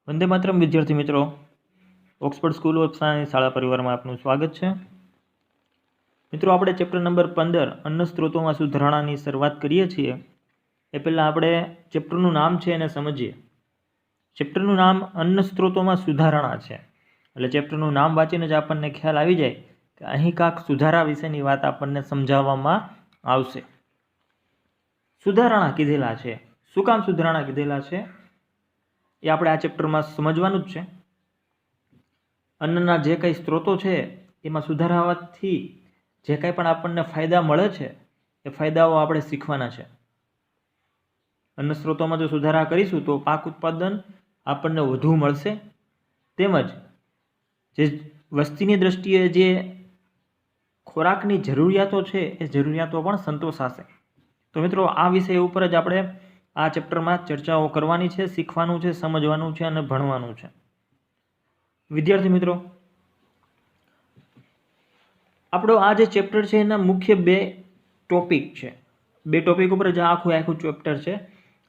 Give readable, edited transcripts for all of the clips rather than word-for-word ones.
वंदे मातरम विद्यार्थी मित्रों, Oxford school of science शाळा परिवार में आपનું स्वागत है। मित्रों, આપણે चैप्टर नंबर 15 अन्न स्त्रोतों में सुधारणाની શરૂઆત કરીએ છીએ। એ પહેલા આપણે ચેપ્ટરનું નામ છે એને સમજીએ। ચેપ્ટરનું નામ અન્ન સ્ત્રોતોમાં સુધારણા છે, એટલે ચેપ્ટરનું નામ વાંચીને જ આપણને ખ્યાલ આવી જાય કે અહીં કાંક સુધારા વિશેની વાત આપણને સમજાવવામાં આવશે। સુધારણા કીધેલા છે, શું કામ સુધારણા કીધેલા છે એ આપણે આ ચેપ્ટરમાં સમજવાનું જ છે। अन्नना जे कई स्त्रोतो है एमां सुधारावाथी जे कई पण आपणने फायदा मळे छे ए फायदाओ आपणे शीखवाना छे। अन्न स्त्रोतोमां जो सुधारा करीशुं तो पाक उत्पादन आपणने वधु मळशे, तेमज जे वस्तीनी दृष्टिए जे खोराकनी जरूरियातो छे ए जरूरियातो पण संतोषाशे। तो मित्रों, आ विषय उपर ज आपणे आ चेप्टरमां चर्चाओ करवानी छे, शीखवानुं छे, समजवानुं छे अने भणवानुं छे। विद्यार्थी मित्रों, आपणो आ जे चेप्टर है एना मुख्य बे टॉपिक है। बे टॉपिक पर ज आखुं आखुं चेप्टर है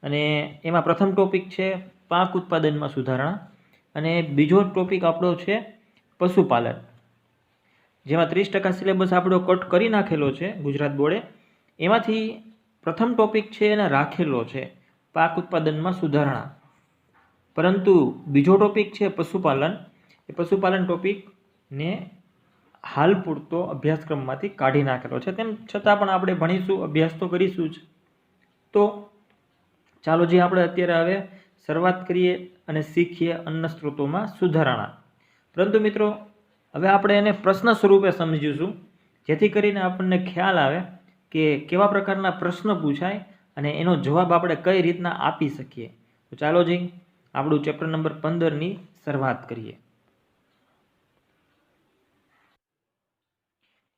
अने एमां प्रथम टॉपिक है पाक उत्पादन में सुधारणा अने बीजो टॉपिक आपणो है पशुपालन, जेमां 30% सिलेबस आपणो कट करी नाखेलो है गुजरात बोर्डे। एमांथी प्रथम टॉपिक है एने राखेलो है पाक उत्पादन में सुधारणा, परंतु बीजो टॉपिक है पशुपालन। पशुपालन टॉपिक ने हाल पूरतो अभ्यासक्रम में काढ़ी नाखेलो छे, तेम छतां पण आपणे भणीशुं, अभ्यास तो करीशुं ज। तो चालो जी आपणे अत्यारे हवे शरूआत करीए अने शीखीए अन्न स्त्रोतों में सुधारणा। परंतु मित्रों, हवे आपणे एने प्रश्न स्वरूपे समजीशुं, जेथी करीने आपणने ख्याल आवे के केवा प्रकारना प्रश्न पूछाय अने एनो जवाब आपणे कई रीतना आपी शकीए। तो चालो जी आपणुं चेप्टर नंबर 15 नी शरूआत करीए।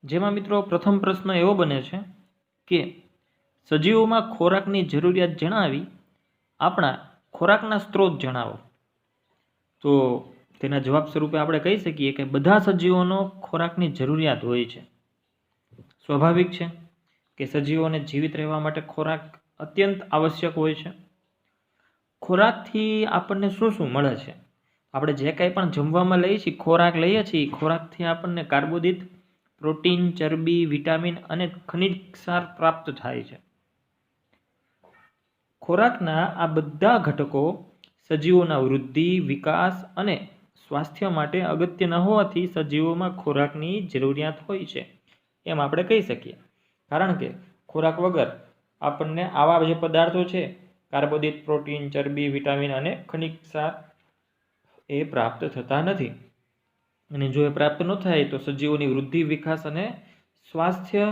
जेमां मित्रों प्रथम प्रश्न एवो बने छे के सजीवोमां खोराकनी जरूरियात जणावी, आपणा खोराकना स्त्रोत जणावो। तो तेना जवाब स्वरूपे आपणे कही सकीए के बधा सजीवोनो खोराकनी जरूरियात होय छे। स्वाभाविक छे के सजीवोने जीवित रहेवा माटे खोराक अत्यंत आवश्यक होय छे। खोराकथी आपणने शुं शुं मळे छे? आपणे जे कांई पण जमवामां लईए छीए, खोराक लईए छीए, खोराकथी आपणने कार्बोदित, प्रोटीन, चरबी, विटामिन अने खनिज क्षार प्राप्त थाय छे। खोराकना आ बधा घटको सजीवोना वृद्धि, विकास अने स्वास्थ्य माटे अगत्यना होवाथी सजीवोमां खोराकनी जरूरियात होय छे एम आपणे कही सकीए। कारण के खोराक वगर आपणने आवा जे पदार्थो छे कार्बोदित, प्रोटीन, चरबी, विटामिन अने खनिज क्षार ए प्राप्त थता नथी। અને જો એ પ્રાપ્ત ન થાય તો સજીવોની વૃદ્ધિ, વિકાસ અને સ્વાસ્થ્ય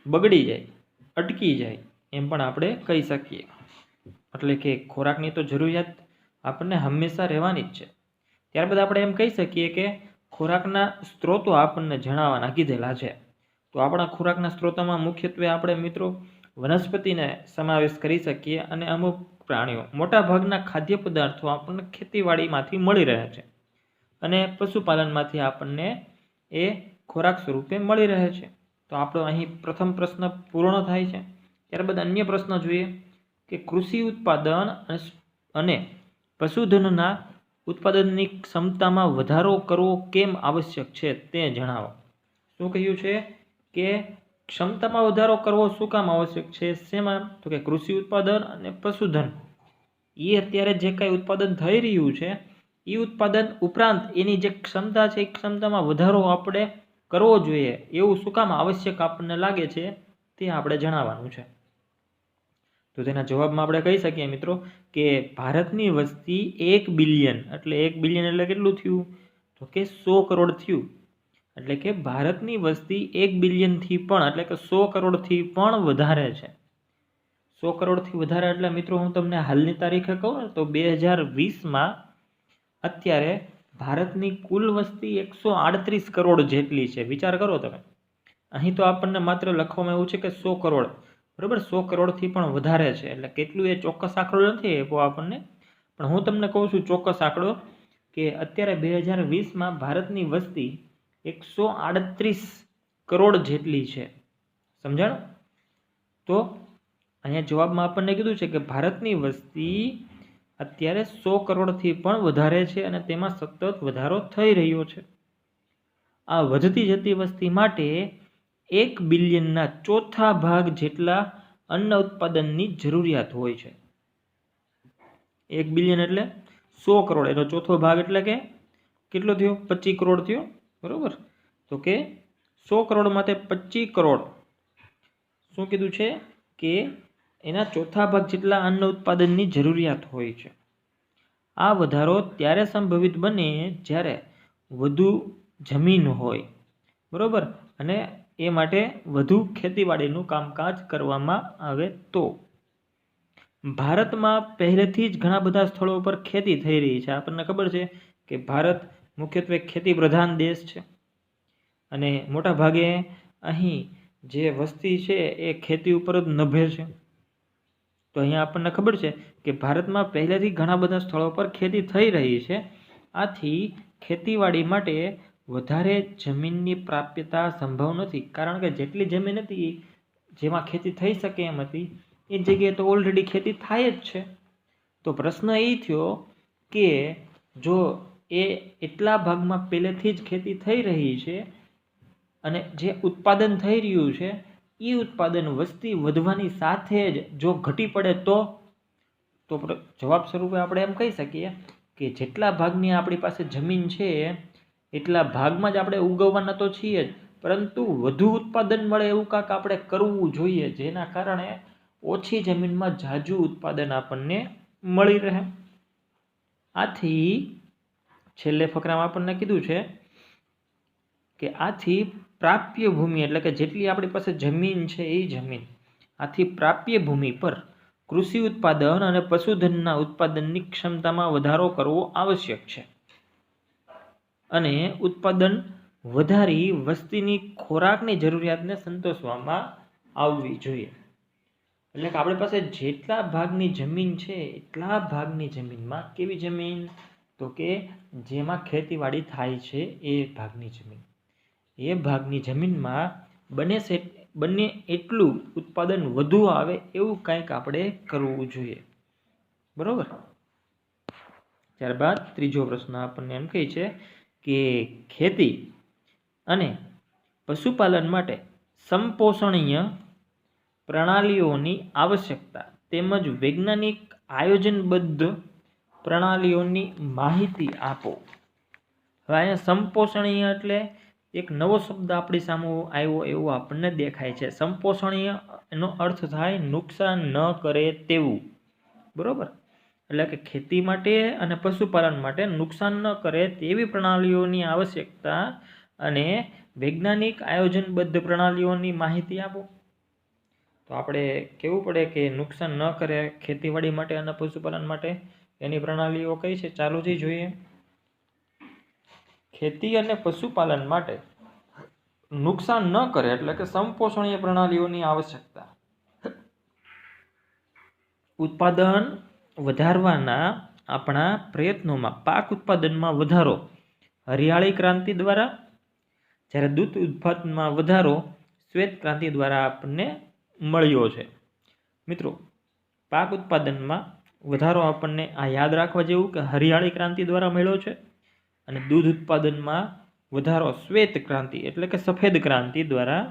બગડી જાય, અટકી જાય એમ પણ આપણે કહી શકીએ। એટલે કે ખોરાકની તો જરૂરિયાત આપણને હંમેશા રહેવાની જ છે। ત્યારબાદ આપણે એમ કહી શકીએ કે ખોરાકના સ્ત્રોતો આપણને જણાવવાના કીધેલા છે। તો આપણા ખોરાકના સ્ત્રોતોમાં મુખ્યત્વે આપણે મિત્રો વનસ્પતિને સમાવેશ કરી શકીએ અને અમુક પ્રાણીઓ, મોટા ભાગના ખાદ્ય પદાર્થો આપણને ખેતીવાડીમાંથી મળી રહે છે અને પશુપાલનમાંથી આપણને એ ખોરાક સ્વરૂપે મળી રહે છે। તો આપણો અહીં પ્રથમ પ્રશ્ન પૂર્ણ થાય છે। ત્યારબાદ અન્ય પ્રશ્ન જોઈએ કે કૃષિ ઉત્પાદન અને પશુધનના ઉત્પાદનની ક્ષમતામાં વધારો કરવો કેમ આવશ્યક છે તે જણાવો। શું કહ્યું છે કે ક્ષમતામાં વધારો કરવો શું કામ આવશ્યક છે? શેમાં? તો કે કૃષિ ઉત્પાદન અને પશુધન એ અત્યારે જે કાંઈ ઉત્પાદન થઈ રહ્યું છે એ ઉત્પાદન ઉપરાંત એની જે ક્ષમતા છે એ ક્ષમતામાં વધારો આપણે કરવો જોઈએ એવું શું કામ આવશ્યક આપણને લાગે છે તે આપણે જણાવવાનું છે। તો તેના જવાબમાં આપણે કહી શકીએ મિત્રો કે ભારતની વસ્તી 1 બિલિયન એટલે 1 બિલિયન એટલે કેટલું થયું? તો કે 100 કરોડ થયું। એટલે કે ભારતની વસ્તી 1 બિલિયનથી પણ એટલે કે 100 કરોડથી પણ વધારે છે। 100 કરોડથી વધારે એટલે મિત્રો હું તમને હાલની તારીખે કહું ને તો 2020માં અત્યારે ભારતની કુલ વસ્તી 138 કરોડ જેટલી છે। વિચાર કરો તમે, અહીં તો આપણને માત્ર લખવામાં એવું છે કે 100 કરોડ, બરાબર? 100 કરોડથી પણ વધારે છે એટલે કેટલું એ ચોક્કસ આંકડો નથી આપ્યો આપણને, પણ હું તમને કહું છું ચોક્કસ આંકડો કે અત્યારે 2020માં ભારતની વસ્તી 138 કરોડ જેટલી છે। સમજાણું? તો અહીંયા જવાબમાં આપણને કીધું છે કે ભારતની વસ્તી અત્યારે 100 કરોડથી પણ વધારે છે અને તેમાં સતત વધારો થઈ રહ્યો છે. આ વધતી જતી વસ્તી માટે 1 બિલિયનના ચોથા ભાગ જેટલા અન્ન ઉત્પાદનની જરૂરિયાત હોય છે. 1 બિલિયન એટલે 100 કરોડ, એનો ચોથો ભાગ એટલે કે કેટલો થયો? 25 કરોડ થયો. બરોબર. તો કે 100 કરોડમાં 25 કરોડ શું કીધું છે કે એના ચોથા ભાગ જેટલા અન્ન ઉત્પાદનની જરૂરિયાત હોય છે. આ વધારો ત્યારે સંભવિત બને જ્યારે વધુ જમીન હોય, બરોબર, અને એ માટે વધુ ખેતીવાડીનું કામકાજ કરવામાં આવે તો. ભારતમાં પહેલેથી જ ઘણા બધા સ્થળો પર ખેતી થઈ રહી છે. આપણને ખબર છે કે ભારત મુખ્યત્વે ખેતી પ્રધાન દેશ છે અને મોટા ભાગે અહીં જે વસ્તી છે એ ખેતી ઉપર જ નભે છે. તો અહીંયા આપણને ખબર છે કે ભારતમાં પહેલેથી ઘણા બધા સ્થળો પર ખેતી થઈ રહી છે. આથી ખેતીવાડી માટે વધારે જમીનની પ્રાપ્યતા સંભવ નથી, કારણ કે જેટલી જમીન હતી જેમાં ખેતી થઈ શકે એમ હતી એ જગ્યાએ તો ઓલરેડી ખેતી થાય જ છે. તો પ્રશ્ન એ થયો કે જો એ એટલા ભાગમાં પહેલેથી જ ખેતી થઈ રહી છે અને જે ઉત્પાદન થઈ રહ્યું છે એ ઉત્પાદન વસ્તી વધવાની સાથે જ જો ઘટી પડે તો જવાબ સ્વરૂપે આપણે એમ કહી શકીએ કે જેટલા ભાગની આપણી પાસે જમીન છે એટલા ભાગમાં જ આપણે ઉગવવાના તો છીએ જ, પરંતુ વધુ ઉત્પાદન મળે એવું કાંઈક આપણે કરવું જોઈએ, જેના કારણે ઓછી જમીનમાં ઝાઝું ઉત્પાદન આપણને મળી રહે. આથી છેલ્લે ફકરામાં આપણને કીધું છે કે આથી પ્રાપ્ય ભૂમિ એટલે કે જેટલી આપણી પાસે જમીન છે એ જમીન, આથી પ્રાપ્ય ભૂમિ પર કૃષિ ઉત્પાદન અને પશુધનના ઉત્પાદનની ક્ષમતામાં વધારો કરવો આવશ્યક છે અને ઉત્પાદન વધારી વસ્તીની ખોરાકની જરૂરિયાતને સંતોષવામાં આવવી જોઈએ. એટલે કે આપણી પાસે જેટલા ભાગની જમીન છે એટલા ભાગની જમીનમાં કેવી જમીન? તો કે જેમાં ખેતીવાડી થાય છે એ ભાગની જમીન, એ ભાગની જમીનમાં બને એટલું ઉત્પાદન વધુ આવે એવું કંઈક આપણે કરવું જોઈએ. બરોબર. ત્યારબાદ ત્રીજો પ્રશ્ન આપણને એમ કહે છે કે ખેતી અને પશુપાલન માટે સંપોષણીય પ્રણાલીઓની આવશ્યકતા તેમજ વૈજ્ઞાનિક આયોજનબદ્ધ પ્રણાલીઓની માહિતી આપો. હવે અહીંયા સંપોષણીય એટલે એક નવો શબ્દ આપણી સામે આવ્યો એવું આપણને દેખાય છે. સંપોષણીય એનો અર્થ થાય નુકસાન ન કરે તેવું. બરોબર. એટલે કે ખેતી માટે અને પશુપાલન માટે નુકસાન ન કરે તેવી પ્રણાલીઓની આવશ્યકતા અને વૈજ્ઞાનિક આયોજનબદ્ધ પ્રણાલીઓની માહિતી આપો. તો આપણે કહેવું પડે કે નુકસાન ન કરે ખેતીવાડી માટે અને પશુપાલન માટે એની પ્રણાલીઓ કઈ છે? ચાલુથી જોઈએ. ખેતી અને પશુપાલન માટે નુકસાન ન કરે એટલે કે સંપોષણીય પ્રણાલીઓની આવશ્યકતા. ઉત્પાદન વધારવાના આપણા પ્રયત્નોમાં પાક ઉત્પાદનમાં વધારો હરિયાળી ક્રાંતિ દ્વારા, જ્યારે દૂધ ઉત્પાદનમાં વધારો શ્વેત ક્રાંતિ દ્વારા આપણને મળ્યો છે. મિત્રો, પાક ઉત્પાદનમાં વધારો આપણને આ યાદ રાખવા જેવું કે હરિયાળી ક્રાંતિ દ્વારા મળ્યો છે અને દૂધ ઉત્પાદનમાં વધારો શ્વેત ક્રાંતિ એટલે કે સફેદ ક્રાંતિ દ્વારા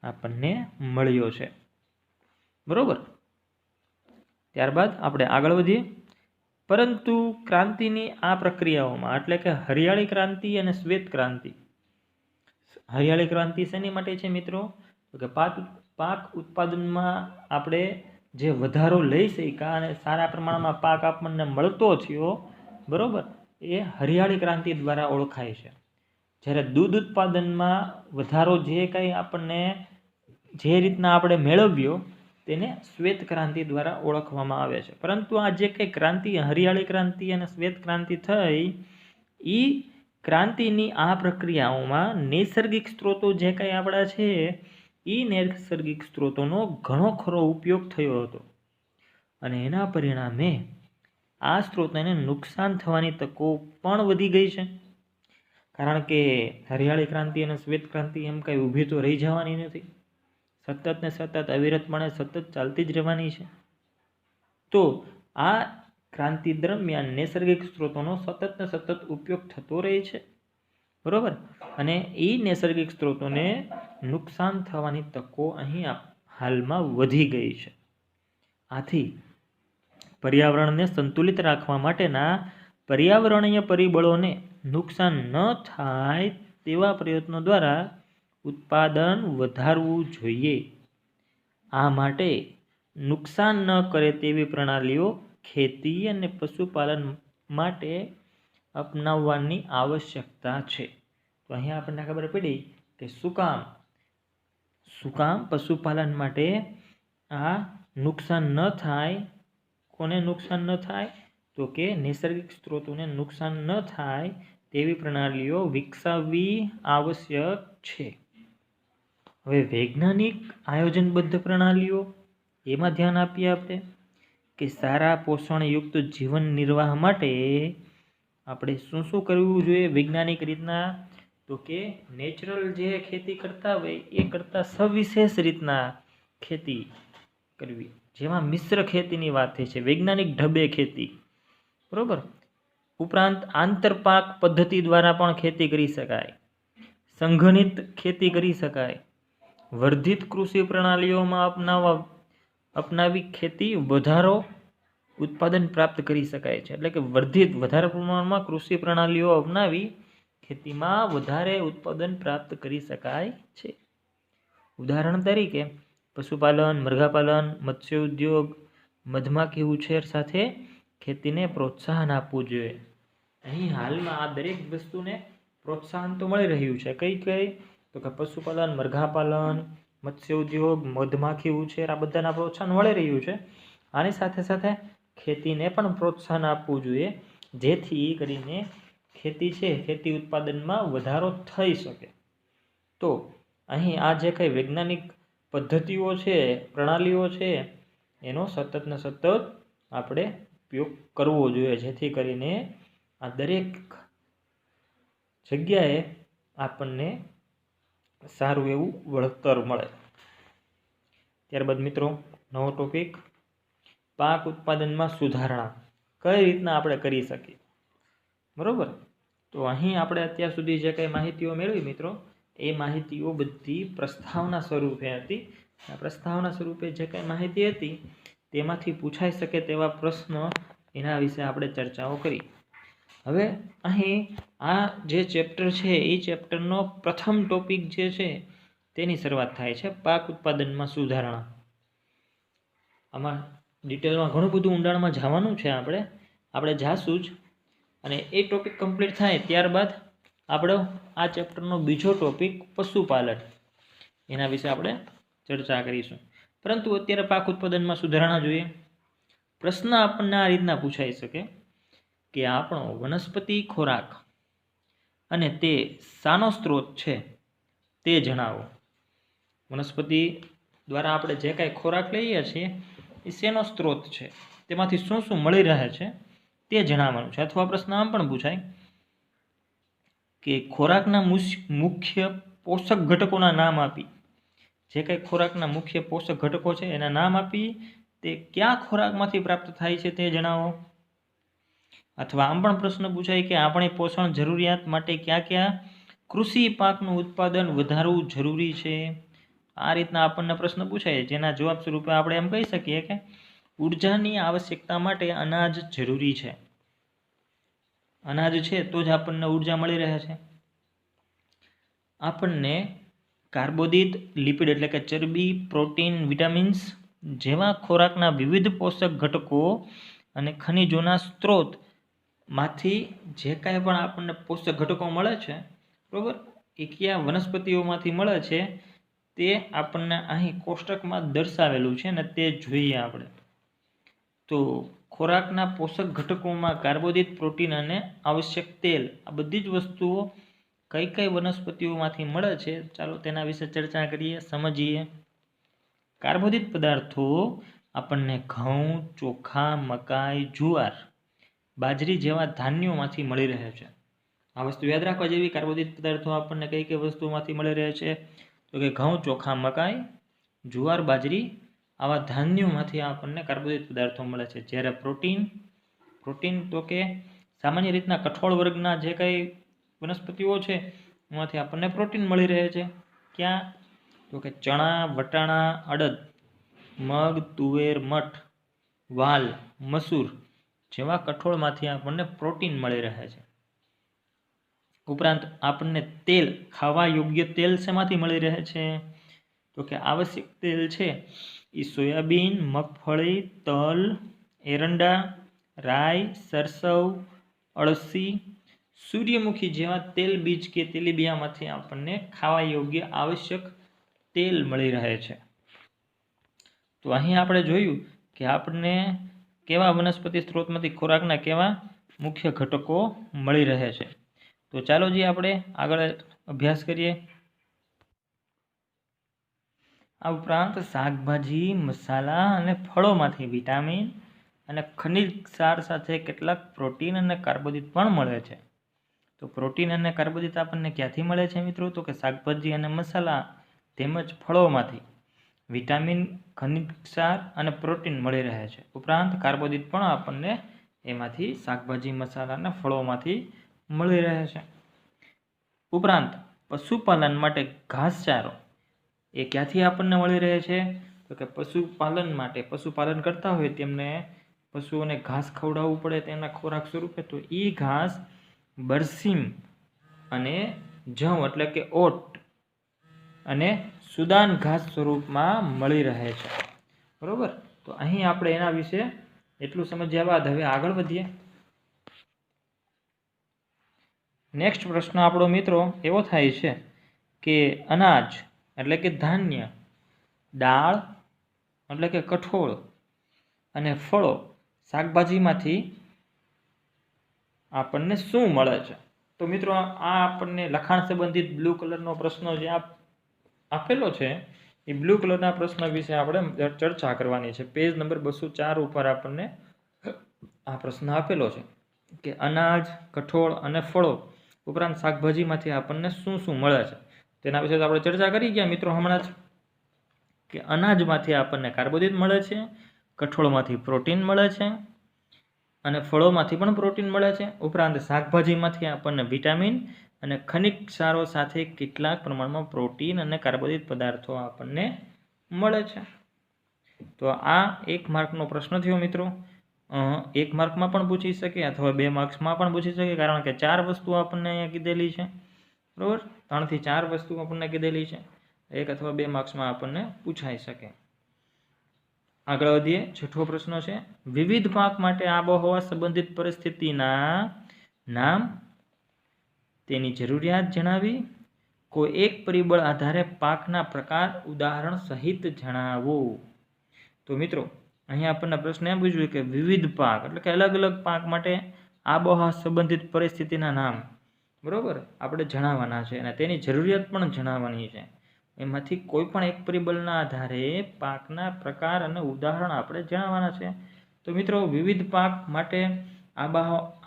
આપણને મળ્યો છે. બરોબર. ત્યારબાદ આપણે આગળ વધીએ. પરંતુ ક્રાંતિની આ પ્રક્રિયાઓમાં એટલે કે હરિયાળી ક્રાંતિ અને શ્વેત ક્રાંતિ, હરિયાળી ક્રાંતિ શેની માટે છે મિત્રો? તો કે પાક ઉત્પાદનમાં આપણે જે વધારો લઈ શક્યા અને સારા પ્રમાણમાં પાક આપણને મળતો થયો, બરોબર, એ હરિયાળી ક્રાંતિ દ્વારા ઓળખાય છે. જ્યારે દૂધ ઉત્પાદનમાં વધારો જે કંઈ આપણને જે રીતના આપણે મેળવ્યો તેને શ્વેત ક્રાંતિ દ્વારા ઓળખવામાં આવે છે. પરંતુ આ જે કંઈ ક્રાંતિ હરિયાળી ક્રાંતિ અને શ્વેત ક્રાંતિ થઈ, એ ક્રાંતિની આ પ્રક્રિયાઓમાં નૈસર્ગિક સ્ત્રોતો જે કંઈ આપણા છે એ નૈસર્ગિક સ્ત્રોતોનો ઘણો ખરો ઉપયોગ થયો હતો અને એના પરિણામે આ સ્ત્રોતોને નુકસાન થવાની તકો પણ વધી ગઈ છે. કારણ કે હરિયાળી ક્રાંતિ અને શ્વેત ક્રાંતિ એમ કંઈ ઊભી તો રહી જવાની નથી, સતત ને સતત અવિરતપણે સતત ચાલતી જ રહેવાની છે. તો આ ક્રાંતિ દરમિયાન નૈસર્ગિક સ્ત્રોતોનો સતત ને સતત ઉપયોગ થતો રહે છે, બરોબર, અને એ નૈસર્ગિક સ્ત્રોતોને નુકસાન થવાની તકો અહીં હાલમાં વધી ગઈ છે. આથી પર્યાવરણને સંતુલિત રાખવા માટેના પર્યાવરણીય પરિબળોને નુકસાન ન થાય તેવા પ્રયત્નો દ્વારા ઉત્પાદન વધારવું જોઈએ. આ માટે નુકસાન ન કરે તેવી પ્રણાલીઓ ખેતી અને પશુપાલન માટે અપનાવવાની આવશ્યકતા છે. તો અહીંયા આપણને ખબર પડી કે શું કામ પશુપાલન માટે આ નુકસાન ન થાય. કોને નુકસાન ન થાય? તો કે નૈસર્ગિક સ્ત્રોતોને નુકસાન ન થાય તેવી પ્રણાલીઓ વિકસાવવી આવશ્યક છે. હવે વૈજ્ઞાનિક આયોજનબદ્ધ પ્રણાલીઓ, એમાં ધ્યાન આપીએ આપણે કે સારા પોષણયુક્ત જીવન નિર્વાહ માટે આપણે શું શું કરવું જોઈએ વૈજ્ઞાનિક રીતના? તો કે નેચરલ જે ખેતી કરતા હોય એ કરતાં સવિશેષ રીતના ખેતી કરવી, જેમાં મિશ્ર ખેતીની વાત થઈ છે, વૈજ્ઞાનિક ઢબે ખેતી, બરોબર. ઉપરાંત આંતરપાક પદ્ધતિ દ્વારા પણ ખેતી કરી શકાય, સંઘનિત ખેતી કરી શકાય. વર્ધિત કૃષિ પ્રણાલીઓમાં અપનાવી ખેતી વધારો ઉત્પાદન પ્રાપ્ત કરી શકાય છે. એટલે કે વધારે પ્રમાણમાં કૃષિ પ્રણાલીઓ અપનાવી ખેતીમાં વધારે ઉત્પાદન પ્રાપ્ત કરી શકાય છે. ઉદાહરણ તરીકે પશુપાલન, મરઘાપાલન, મત્સ્ય ઉદ્યોગ, મધમાખી ઉછેર સાથે ખેતીને પ્રોત્સાહન આપવું જોઈએ. અહીં હાલમાં આ દરેક વસ્તુને પ્રોત્સાહન તો મળી રહ્યું છે. કઈ? તો કે પશુપાલન, મરઘાપાલન, મત્સ્ય ઉદ્યોગ, મધમાખી ઉછેર, આ બધાના પ્રોત્સાહન મળી રહ્યું છે. આની સાથે સાથે ખેતીને પણ પ્રોત્સાહન આપવું જોઈએ, જેથી કરીને ખેતી છે, ખેતી ઉત્પાદનમાં વધારો થઈ શકે. તો અહીં આ જે કંઈ વૈજ્ઞાનિક પદ્ધતિઓ છે, પ્રણાલીઓ છે, એનો સતત ને સતત આપણે ઉપયોગ કરવો જોઈએ, જેથી કરીને આ દરેક જગ્યાએ આપણને સારું એવું વળતર મળે. ત્યારબાદ મિત્રો નવો ટોપિક, પાક ઉત્પાદનમાં સુધારણા કઈ રીતના આપણે કરી શકીએ, બરોબર. તો અહીં આપણે અત્યાર સુધી જે કંઈ માહિતીઓ મેળવી મિત્રો, એ માહિતીઓ બધી પ્રસ્તાવના સ્વરૂપે હતી. આ પ્રસ્તાવના સ્વરૂપે જે કંઈ માહિતી હતી તેમાંથી પૂછાઈ શકે તેવા પ્રશ્નો, એના વિશે આપણે ચર્ચાઓ કરી. હવે અહીં આ જે ચેપ્ટર છે એ ચેપ્ટરનો પ્રથમ ટોપિક જે છે તેની શરૂઆત થાય છે, પાક ઉત્પાદનમાં સુધારણા. આમાં ડિટેલમાં ઘણું બધું ઊંડાણમાં જવાનું છે, આપણે જાશું જ. અને એ ટોપિક કમ્પ્લીટ થાય ત્યારબાદ આપણો આ ચેપ્ટરનો બીજો ટોપિક પશુપાલન, એના વિશે આપણે ચર્ચા કરીશું. પરંતુ અત્યારે પાક ઉત્પાદનમાં સુધારણા જોઈએ. પ્રશ્ન આપણને આ રીતના પૂછાઈ શકે કે આપણો વનસ્પતિ ખોરાક અને તે શાનો સ્ત્રોત છે તે જણાવો. વનસ્પતિ દ્વારા આપણે જે કાંઈ ખોરાક લઈએ છીએ એ શેનો સ્ત્રોત છે, તેમાંથી શું શું મળી રહે છે તે જણાવવાનું છે. અથવા પ્રશ્ન આમ પણ પૂછાય કે ખોરાકના મુખ્ય પોષક ઘટકોના નામ આપી. જે કંઈ ખોરાકના મુખ્ય પોષક ઘટકો છે એના નામ આપી, તે કયા ખોરાકમાંથી પ્રાપ્ત થાય છે તે જણાવો. અથવા આમ પણ પ્રશ્ન પૂછાય કે આપણી પોષણ જરૂરિયાત માટે કયા કયા કૃષિ પાકનું ઉત્પાદન વધારવું જરૂરી છે. આ રીતના આપણને પ્રશ્ન પૂછાય, જેના જવાબ સ્વરૂપે આપણે એમ કહી શકીએ કે ઉર્જાની આવશ્યકતા માટે અનાજ જરૂરી છે. અનાજ છે તો જ આપણને ઉર્જા મળી રહે છે. આપણને કાર્બોદિત, લિપિડ એટલે કે ચરબી, પ્રોટીન, વિટામિન્સ જેવા ખોરાકના વિવિધ પોષક ઘટકો અને ખનિજોના સ્ત્રોતમાંથી જે કાંઈ પણ આપણને પોષક ઘટકો મળે છે, બરાબર, એ કયા વનસ્પતિઓમાંથી મળે છે તે આપણને અહીં કોષ્ટકમાં દર્શાવેલું છે ને તે જોઈએ આપણે. તો ખોરાકના પોષક ઘટકોમાં કાર્બોદિત, પ્રોટીન અને આવશ્યક તેલ, આ બધી જ વસ્તુઓ કઈ કઈ વનસ્પતિઓમાંથી મળે છે, ચાલો તેના વિશે ચર્ચા કરીએ, સમજીએ. કાર્બોદિત પદાર્થો આપણને ઘઉં, ચોખા, મકાઈ, જુવાર, બાજરી જેવા ધાન્યોમાંથી મળી રહે છે. આ વસ્તુ યાદ રાખવા જેવી. કાર્બોદિત પદાર્થો આપણને કઈ કઈ વસ્તુઓમાંથી મળી રહે છે? તો કે ઘઉં, ચોખા, મકાઈ, જુવાર, બાજરી આવા ધાન્યોમાંથી આપણને કાર્બોદિત પદાર્થો મળે છે. જ્યારે પ્રોટીન પ્રોટીન તો કે સામાન્ય રીતના કઠોળ વર્ગના જે કંઈ વનસ્પતિઓ છે એમાંથી આપણને પ્રોટીન મળી રહે છે. ક્યાં? તો કે ચણા, વટાણા, અડદ, મગ, તુવેર, મઠ, વાલ, મસૂર જેવા કઠોળમાંથી આપણને પ્રોટીન મળી રહે છે. ઉપરાંત આપણને તેલ, ખાવા યોગ્ય તેલ શેમાંથી મળી રહે છે? તો કે આવશ્યક તેલ છે એ સોયાબીન, મગફળી, તલ, એરંડા, રાઈ, સરસવ, અળસી, સૂર્યમુખી જેવા તેલ બીજ કે તેલીબિયામાંથી આપણને ખાવા યોગ્ય આવશ્યક તેલ મળી રહે છે. તો અહીં આપણે જોયું કે આપણને કેવા વનસ્પતિ સ્ત્રોતમાંથી ખોરાકના કેવા મુખ્ય ઘટકો મળી રહે છે. તો ચાલો જી આપણે આગળ અભ્યાસ કરીએ. આ ઉપરાંત શાકભાજી, મસાલા અને ફળોમાંથી વિટામિન અને ખનિજ ક્ષાર સાથે કેટલાક પ્રોટીન અને કાર્બોદિત પણ મળે છે. તો પ્રોટીન અને કાર્બોદિત આપણને ક્યાંથી મળે છે મિત્રો? તો કે શાકભાજી અને મસાલા તેમજ ફળોમાંથી વિટામિન, ખનિજ ક્ષાર અને પ્રોટીન મળી રહે છે. ઉપરાંત કાર્બોદિત પણ આપણને એમાંથી શાકભાજી, મસાલા અને ફળોમાંથી મળી રહે છે. ઉપરાંત પશુપાલન માટે ઘાસચારો એ ક્યાંથી આપણને મળી રહે છે? તો કે પશુપાલન માટે પશુપાલન કરતા હોય તેમને પશુઓને ઘાસ ખવડાવવું પડે તેના ખોરાક સ્વરૂપે. તો એ ઘાસ બરસીમ અને જવ એટલે કે ઓટ અને સુદાન ઘાસ સ્વરૂપમાં મળી રહે છે. બરોબર. તો અહીં આપણે એના વિશે એટલું સમજ્યા બાદ હવે આગળ વધીએ. નેક્સ્ટ પ્રશ્ન આપણો મિત્રો એવો થાય છે કે અનાજ એટલે કે ધાન્ય, દાળ એટલે કે કઠોળ અને ફળો, શાકભાજીમાંથી આપણને શું મળે છે? તો મિત્રો આ આપણને લખાણ સંબંધિત બ્લુ કલરનો પ્રશ્ન જે આપેલો છે એ બ્લુ કલરના પ્રશ્ન વિશે આપણે ચર્ચા કરવાની છે. પેજ નંબર 204 ઉપર આપણને આ પ્રશ્ન આપેલો છે કે અનાજ, કઠોળ અને ફળો ઉપરાંત શાકભાજીમાંથી આપણને શું શું મળે છે? તેના વિશે આપણે ચર્ચા કરી ગયા મિત્રો હમણાં જ કે અનાજમાંથી આપણને કાર્બોદિત મળે છે, કઠોળમાંથી પ્રોટીન મળે છે અને ફળોમાંથી પણ પ્રોટીન મળે છે. ઉપરાંત શાકભાજીમાંથી આપણને વિટામિન અને ખનિજ ક્ષારો સાથે કેટલાક પ્રમાણમાં પ્રોટીન અને કાર્બોદિત પદાર્થો આપણને મળે છે. તો આ 1 માર્કનો પ્રશ્ન થયો મિત્રો. 1 માર્કમાં પણ પૂછી શકે અથવા 2 માર્ક્સમાં પણ પૂછી શકે, કારણ કે 4 વસ્તુ આપણને અહીંયા કીધેલી છે. બરાબર. 3 થી 4 વસ્તુ આપણને કીધેલી છે. 1 અથવા 2 માર્ક્સમાં આપણને પૂછાઈ શકે. આગળ વધીએ. 6થો પ્રશ્ન છે વિવિધ પાક માટે આબોહવા સંબંધિત પરિસ્થિતિના નામ, તેની જરૂરિયાત જણાવી, કોઈ એક પરિબળ આધારે પાકના પ્રકાર ઉદાહરણ સહિત જણાવો. તો મિત્રો અહીંયા આપણને પ્રશ્ન એમ પૂછ્યું કે વિવિધ પાક એટલે કે અલગ અલગ પાક માટે આબોહવા સંબંધિત પરિસ્થિતિના નામ બરોબર આપણે જણાવવાના છે અને તેની જરૂરિયાત પણ જણાવવાની છે. એમાંથી કોઈ પણ એક પરિબળના આધારે પાકના પ્રકાર અને ઉદાહરણ આપણે જણાવવાના છે. તો મિત્રો વિવિધ પાક માટે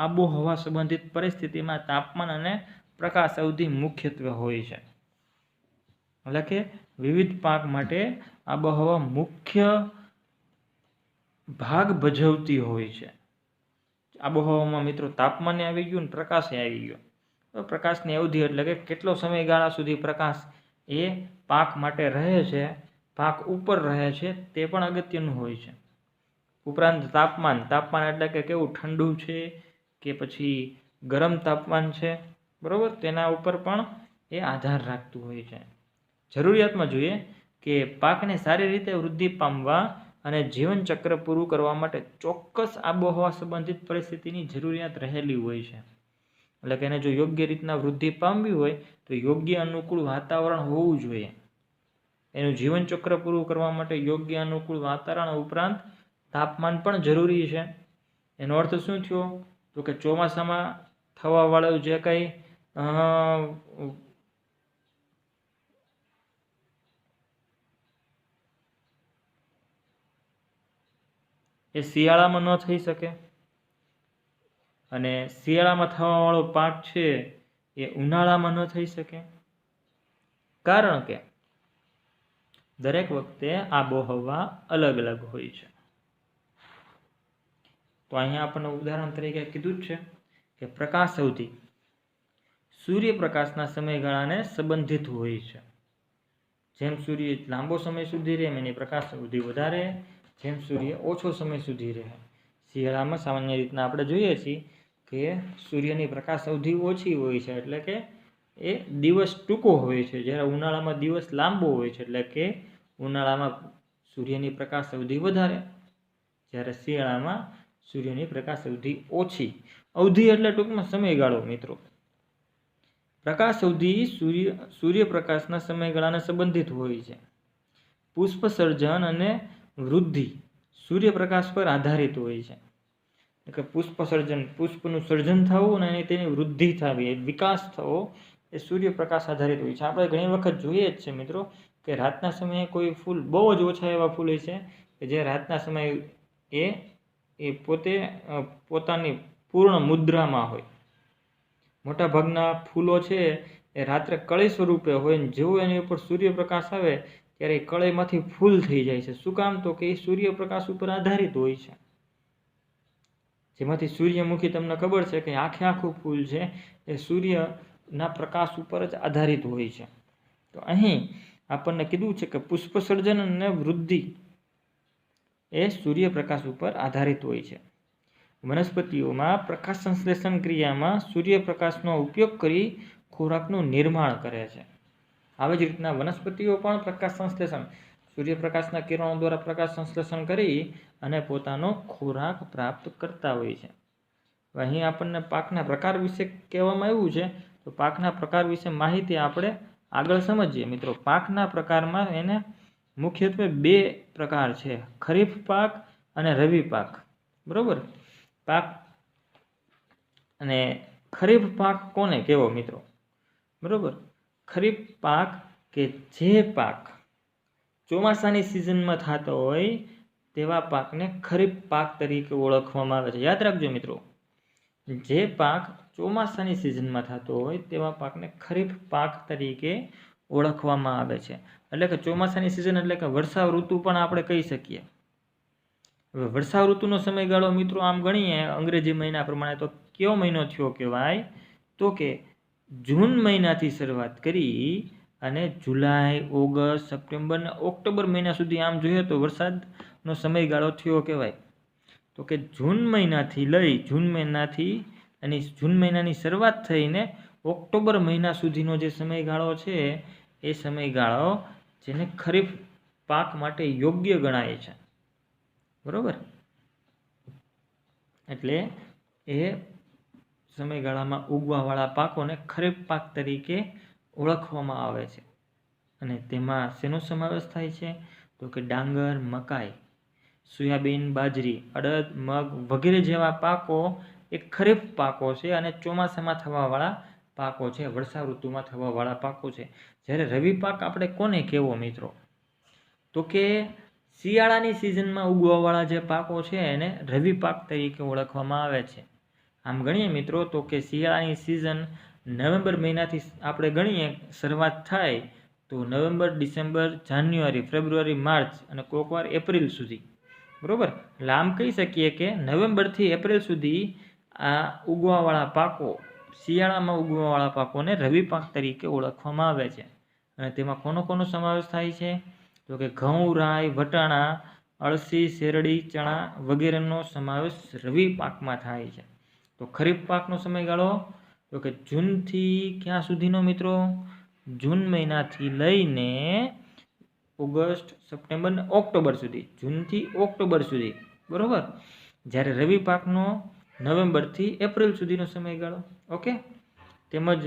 આબોહવા સંબંધિત પરિસ્થિતિમાં તાપમાન અને પ્રકાશ અવધિ મુખ્યત્વે હોય છે. એટલે કે વિવિધ પાક માટે આબોહવા મુખ્ય ભાગ ભજવતી હોય છે. આબોહવામાં મિત્રો તાપમાને આવી ગયું ને પ્રકાશે આવી ગયો. તો પ્રકાશની અવધિ એટલે કે કેટલો સમયગાળા સુધી પ્રકાશ એ પાક માટે રહે છે, પાક ઉપર રહે છે, તે પણ અગત્યનું હોય છે. ઉપરાંત તાપમાન એટલે કે કેવું ઠંડુ છે કે પછી ગરમ તાપમાન છે બરાબર, તેના ઉપર પણ એ આધાર રાખતું હોય છે. જરૂરિયાતમાં જોઈએ કે પાકને સારી રીતે વૃદ્ધિ પામવા અને જીવનચક્ર પૂરું કરવા માટે ચોક્કસ આબોહવા સંબંધિત પરિસ્થિતિની જરૂરિયાત રહેલી હોય છે. એટલે કે એને જો યોગ્ય રીતના વૃદ્ધિ પામવી હોય તો યોગ્ય અનુકૂળ વાતાવરણ હોવું જોઈએ. એનું જીવનચક્ર પૂરું કરવા માટે યોગ્ય અનુકૂળ વાતાવરણ ઉપરાંત તાપમાન પણ જરૂરી છે. એનો અર્થ શું થયો? તો કે ચોમાસામાં થવાવાળું જે કંઈ એ શિયાળામાં ન થઈ શકે અને શિયાળામાં થવાવાળો પાક છે એ ઉનાળામાં ન થઈ શકે, કારણ કે દરેક વખતે આબોહવા અલગ અલગ હોય છે. તો તો અહીંયા આપણને ઉદાહરણ તરીકે કીધું જ છે કે પ્રકાશ અવધિ સૂર્યપ્રકાશના સમયગાળાને સંબંધિત હોય છે. જેમ સૂર્ય લાંબો સમય સુધી રહે એની પ્રકાશ અવધિ વધારે, જેમ સૂર્ય ઓછો સમય સુધી રહે. શિયાળામાં સામાન્ય રીતના આપણે જોઈએ છીએ કે સૂર્યની પ્રકાશ અવધિ ઓછી હોય છે, એટલે કે એ દિવસ ટૂંકો હોય છે, જ્યારે ઉનાળામાં દિવસ લાંબો હોય છે, એટલે કે ઉનાળામાં સૂર્યની પ્રકાશ અવધિ વધારે, જ્યારે શિયાળામાં સૂર્યની પ્રકાશ અવધિ ઓછી. અવધિ એટલે ટૂંકમાં સમયગાળો મિત્રો. પ્રકાશ અવધિ સૂર્યપ્રકાશના સમયગાળાને સંબંધિત હોય છે. પુષ્પ સર્જન અને વૃદ્ધિ સૂર્યપ્રકાશ પર આધારિત હોય છે. કે પુષ્પ સર્જન, પુષ્પનું સર્જન થવું અને તેની વૃદ્ધિ થવી, વિકાસ થવો એ સૂર્યપ્રકાશ આધારિત હોય છે. આપણે ઘણી વખત જોઈએ જ છે મિત્રો કે રાતના સમયે કોઈ ફૂલ, બહુ જ ઓછા એવા ફૂલ હોય છે કે જે રાતના સમયે એ પોતે પોતાની પૂર્ણ મુદ્રામાં હોય. મોટા ભાગના ફૂલો છે એ રાત્રે કળી સ્વરૂપે હોય, ને જેવું એની ઉપર સૂર્યપ્રકાશ આવે ત્યારે એ કળીમાંથી ફૂલ થઈ જાય છે. શું કામ? તો કે એ સૂર્યપ્રકાશ ઉપર આધારિત હોય છે. જેમાંથી સૂર્યમુખી તમને ખબર છે કે આખે આખું ફૂલ છે એ સૂર્યના પ્રકાશ ઉપર જ આધારિત હોય છે. તો અહીં આપણને કીધું છે કે પુષ્પ સર્જન અને વૃદ્ધિ એ સૂર્યપ્રકાશ ઉપર આધારિત હોય છે. વનસ્પતિઓમાં પ્રકાશ સંશ્લેષણ ક્રિયામાં સૂર્યપ્રકાશનો ઉપયોગ કરી ખોરાકનું નિર્માણ કરે છે. આવી જ રીતના વનસ્પતિઓ પણ પ્રકાશ સંશ્લેષણ, સૂર્યપ્રકાશના કિરણો દ્વારા પ્રકાશ સંશ્લેષણ કરી અને પોતાનો ખોરાક પ્રાપ્ત કરતા હોય છે. અહીં આપણને પાકના પ્રકાર વિશે કહેવામાં આવ્યું છે, તો પાકના પ્રકાર વિશે માહિતી આપણે આગળ સમજીએ મિત્રો. પાકના પ્રકારમાં એને મુખ્યત્વે 2 પ્રકાર છે, ખરીફ પાક અને રવિ પાક. બરોબર. પાક અને ખરીફ પાક કોને કહેવો મિત્રો? બરોબર. ખરીફ પાક કે જે પાક ચોમાસાની સિઝનમાં થતો હોય તેવા પાકને ખરીફ પાક તરીકે ઓળખવામાં આવે છે. યાદ રાખજો મિત્રો, જે પાક ચોમાસાની સિઝનમાં થતો હોય તેવા પાકને ખરીફ પાક તરીકે ઓળખવામાં આવે છે. એટલે કે ચોમાસાની સિઝન એટલે કે વર્ષા ઋતુ પણ આપણે કહી શકીએ. હવે વર્ષા ઋતુનો સમયગાળો મિત્રો આમ ગણીએ અંગ્રેજી મહિના પ્રમાણે તો કયો મહિનો થયો કહેવાય? તો કે જૂન મહિનાથી શરૂઆત કરી અને જુલાઈ, ઓગસ્ટ, સપ્ટેમ્બર અને ઓક્ટોબર મહિના સુધી આમ જોઈએ તો વરસાદનો સમયગાળો થયો કહેવાય. તો કે જૂન મહિનાની શરૂઆત થઈને ઓક્ટોબર મહિના સુધીનો જે સમયગાળો છે એ સમયગાળો જેને ખરીફ પાક માટે યોગ્ય ગણાય છે. બરોબર. એટલે એ સમયગાળામાં ઉગવાવાળા પાકોને ખરીફ પાક તરીકે ઓળખવામાં આવે છે. અને તેમાં શેનો સમાવેશ થાય છે? તો કે ડાંગર, મકાઈ, સોયાબીન, બાજરી, અડદ, મગ વગેરે જેવા પાકો એ ખરીફ પાકો છે અને ચોમાસામાં થવાવાળા પાકો છે, વર્ષા ઋતુમાં થવાવાળા પાકો છે. જ્યારે રવિ પાક આપણે કોને કહેવો મિત્રો? તો કે શિયાળાની સિઝનમાં ઉગવાવાળા જે પાકો છે એને રવિ પાક તરીકે ઓળખવામાં આવે છે. આમ ગણીએ મિત્રો તો કે શિયાળાની સિઝન નવેમ્બર મહિનાથી આપણે ગણીએ શરૂઆત થાય તો નવેમ્બર, ડિસેમ્બર, જાન્યુઆરી, ફેબ્રુઆરી, માર્ચ અને કોકવાર એપ્રિલ સુધી. બરાબર. એટલે આમ કહી શકીએ કે નવેમ્બરથી એપ્રિલ સુધી આ ઉગવાવાળા પાકો, શિયાળામાં ઉગવાવાળા પાકોને રવિ પાક તરીકે ઓળખવામાં આવે છે. અને તેમાં કોનો સમાવેશ થાય છે? તો કે ઘઉં, રાઈ, વટાણા, અળસી, શેરડી, ચણા વગેરેનો સમાવેશ રવિ પાકમાં થાય છે. તો ખરીફ પાકનો સમયગાળો તો કે જૂનથી ક્યાં સુધીનો મિત્રો? જૂન મહિનાથી લઈને ઓગસ્ટ, સપ્ટેમ્બર અને ઓક્ટોબર સુધી. જૂનથી ઓક્ટોબર સુધી. બરાબર. જ્યારે રવિ પાકનો નવેમ્બરથી એપ્રિલ સુધીનો સમયગાળો. ઓકે. તેમજ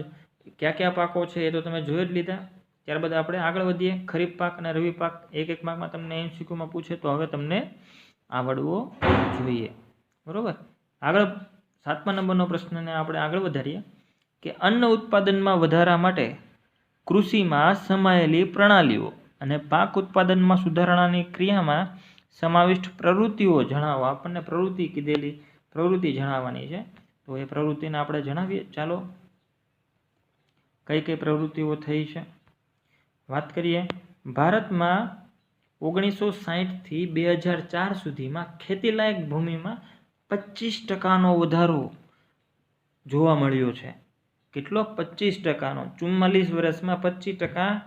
કયા પાકો છે એ તો તમે જોઈ જ લીધા. ત્યારબાદ આપણે આગળ વધીએ. ખરીફ પાક અને રવિ પાક એક માર્કમાં તમને MCQમાં પૂછે તો હવે તમને આવડવો જોઈએ. બરાબર. આગળ 7મા નંબરનો પ્રશ્નને આપણે આગળ વધારીએ કે અન્ન ઉત્પાદનમાં વધારા માટે કૃષિમાં સમાયેલી પ્રણાલીઓ અને પાક ઉત્પાદનમાં સુધારણાની ક્રિયામાં સમાવિષ્ટ પ્રવૃત્તિઓ જણાવો. આપણને પ્રવૃત્તિ જણાવવાની છે, તો એ પ્રવૃત્તિને આપણે જણાવીએ. ચાલો, કઈ પ્રવૃત્તિઓ થઈ છે વાત કરીએ. ભારતમાં 1960થી 2004 સુધીમાં ખેતીલાયક ભૂમિમાં 25% વધારો જોવા મળ્યો છે. કેટલો? 25%નો. 44 વર્ષમાં 25%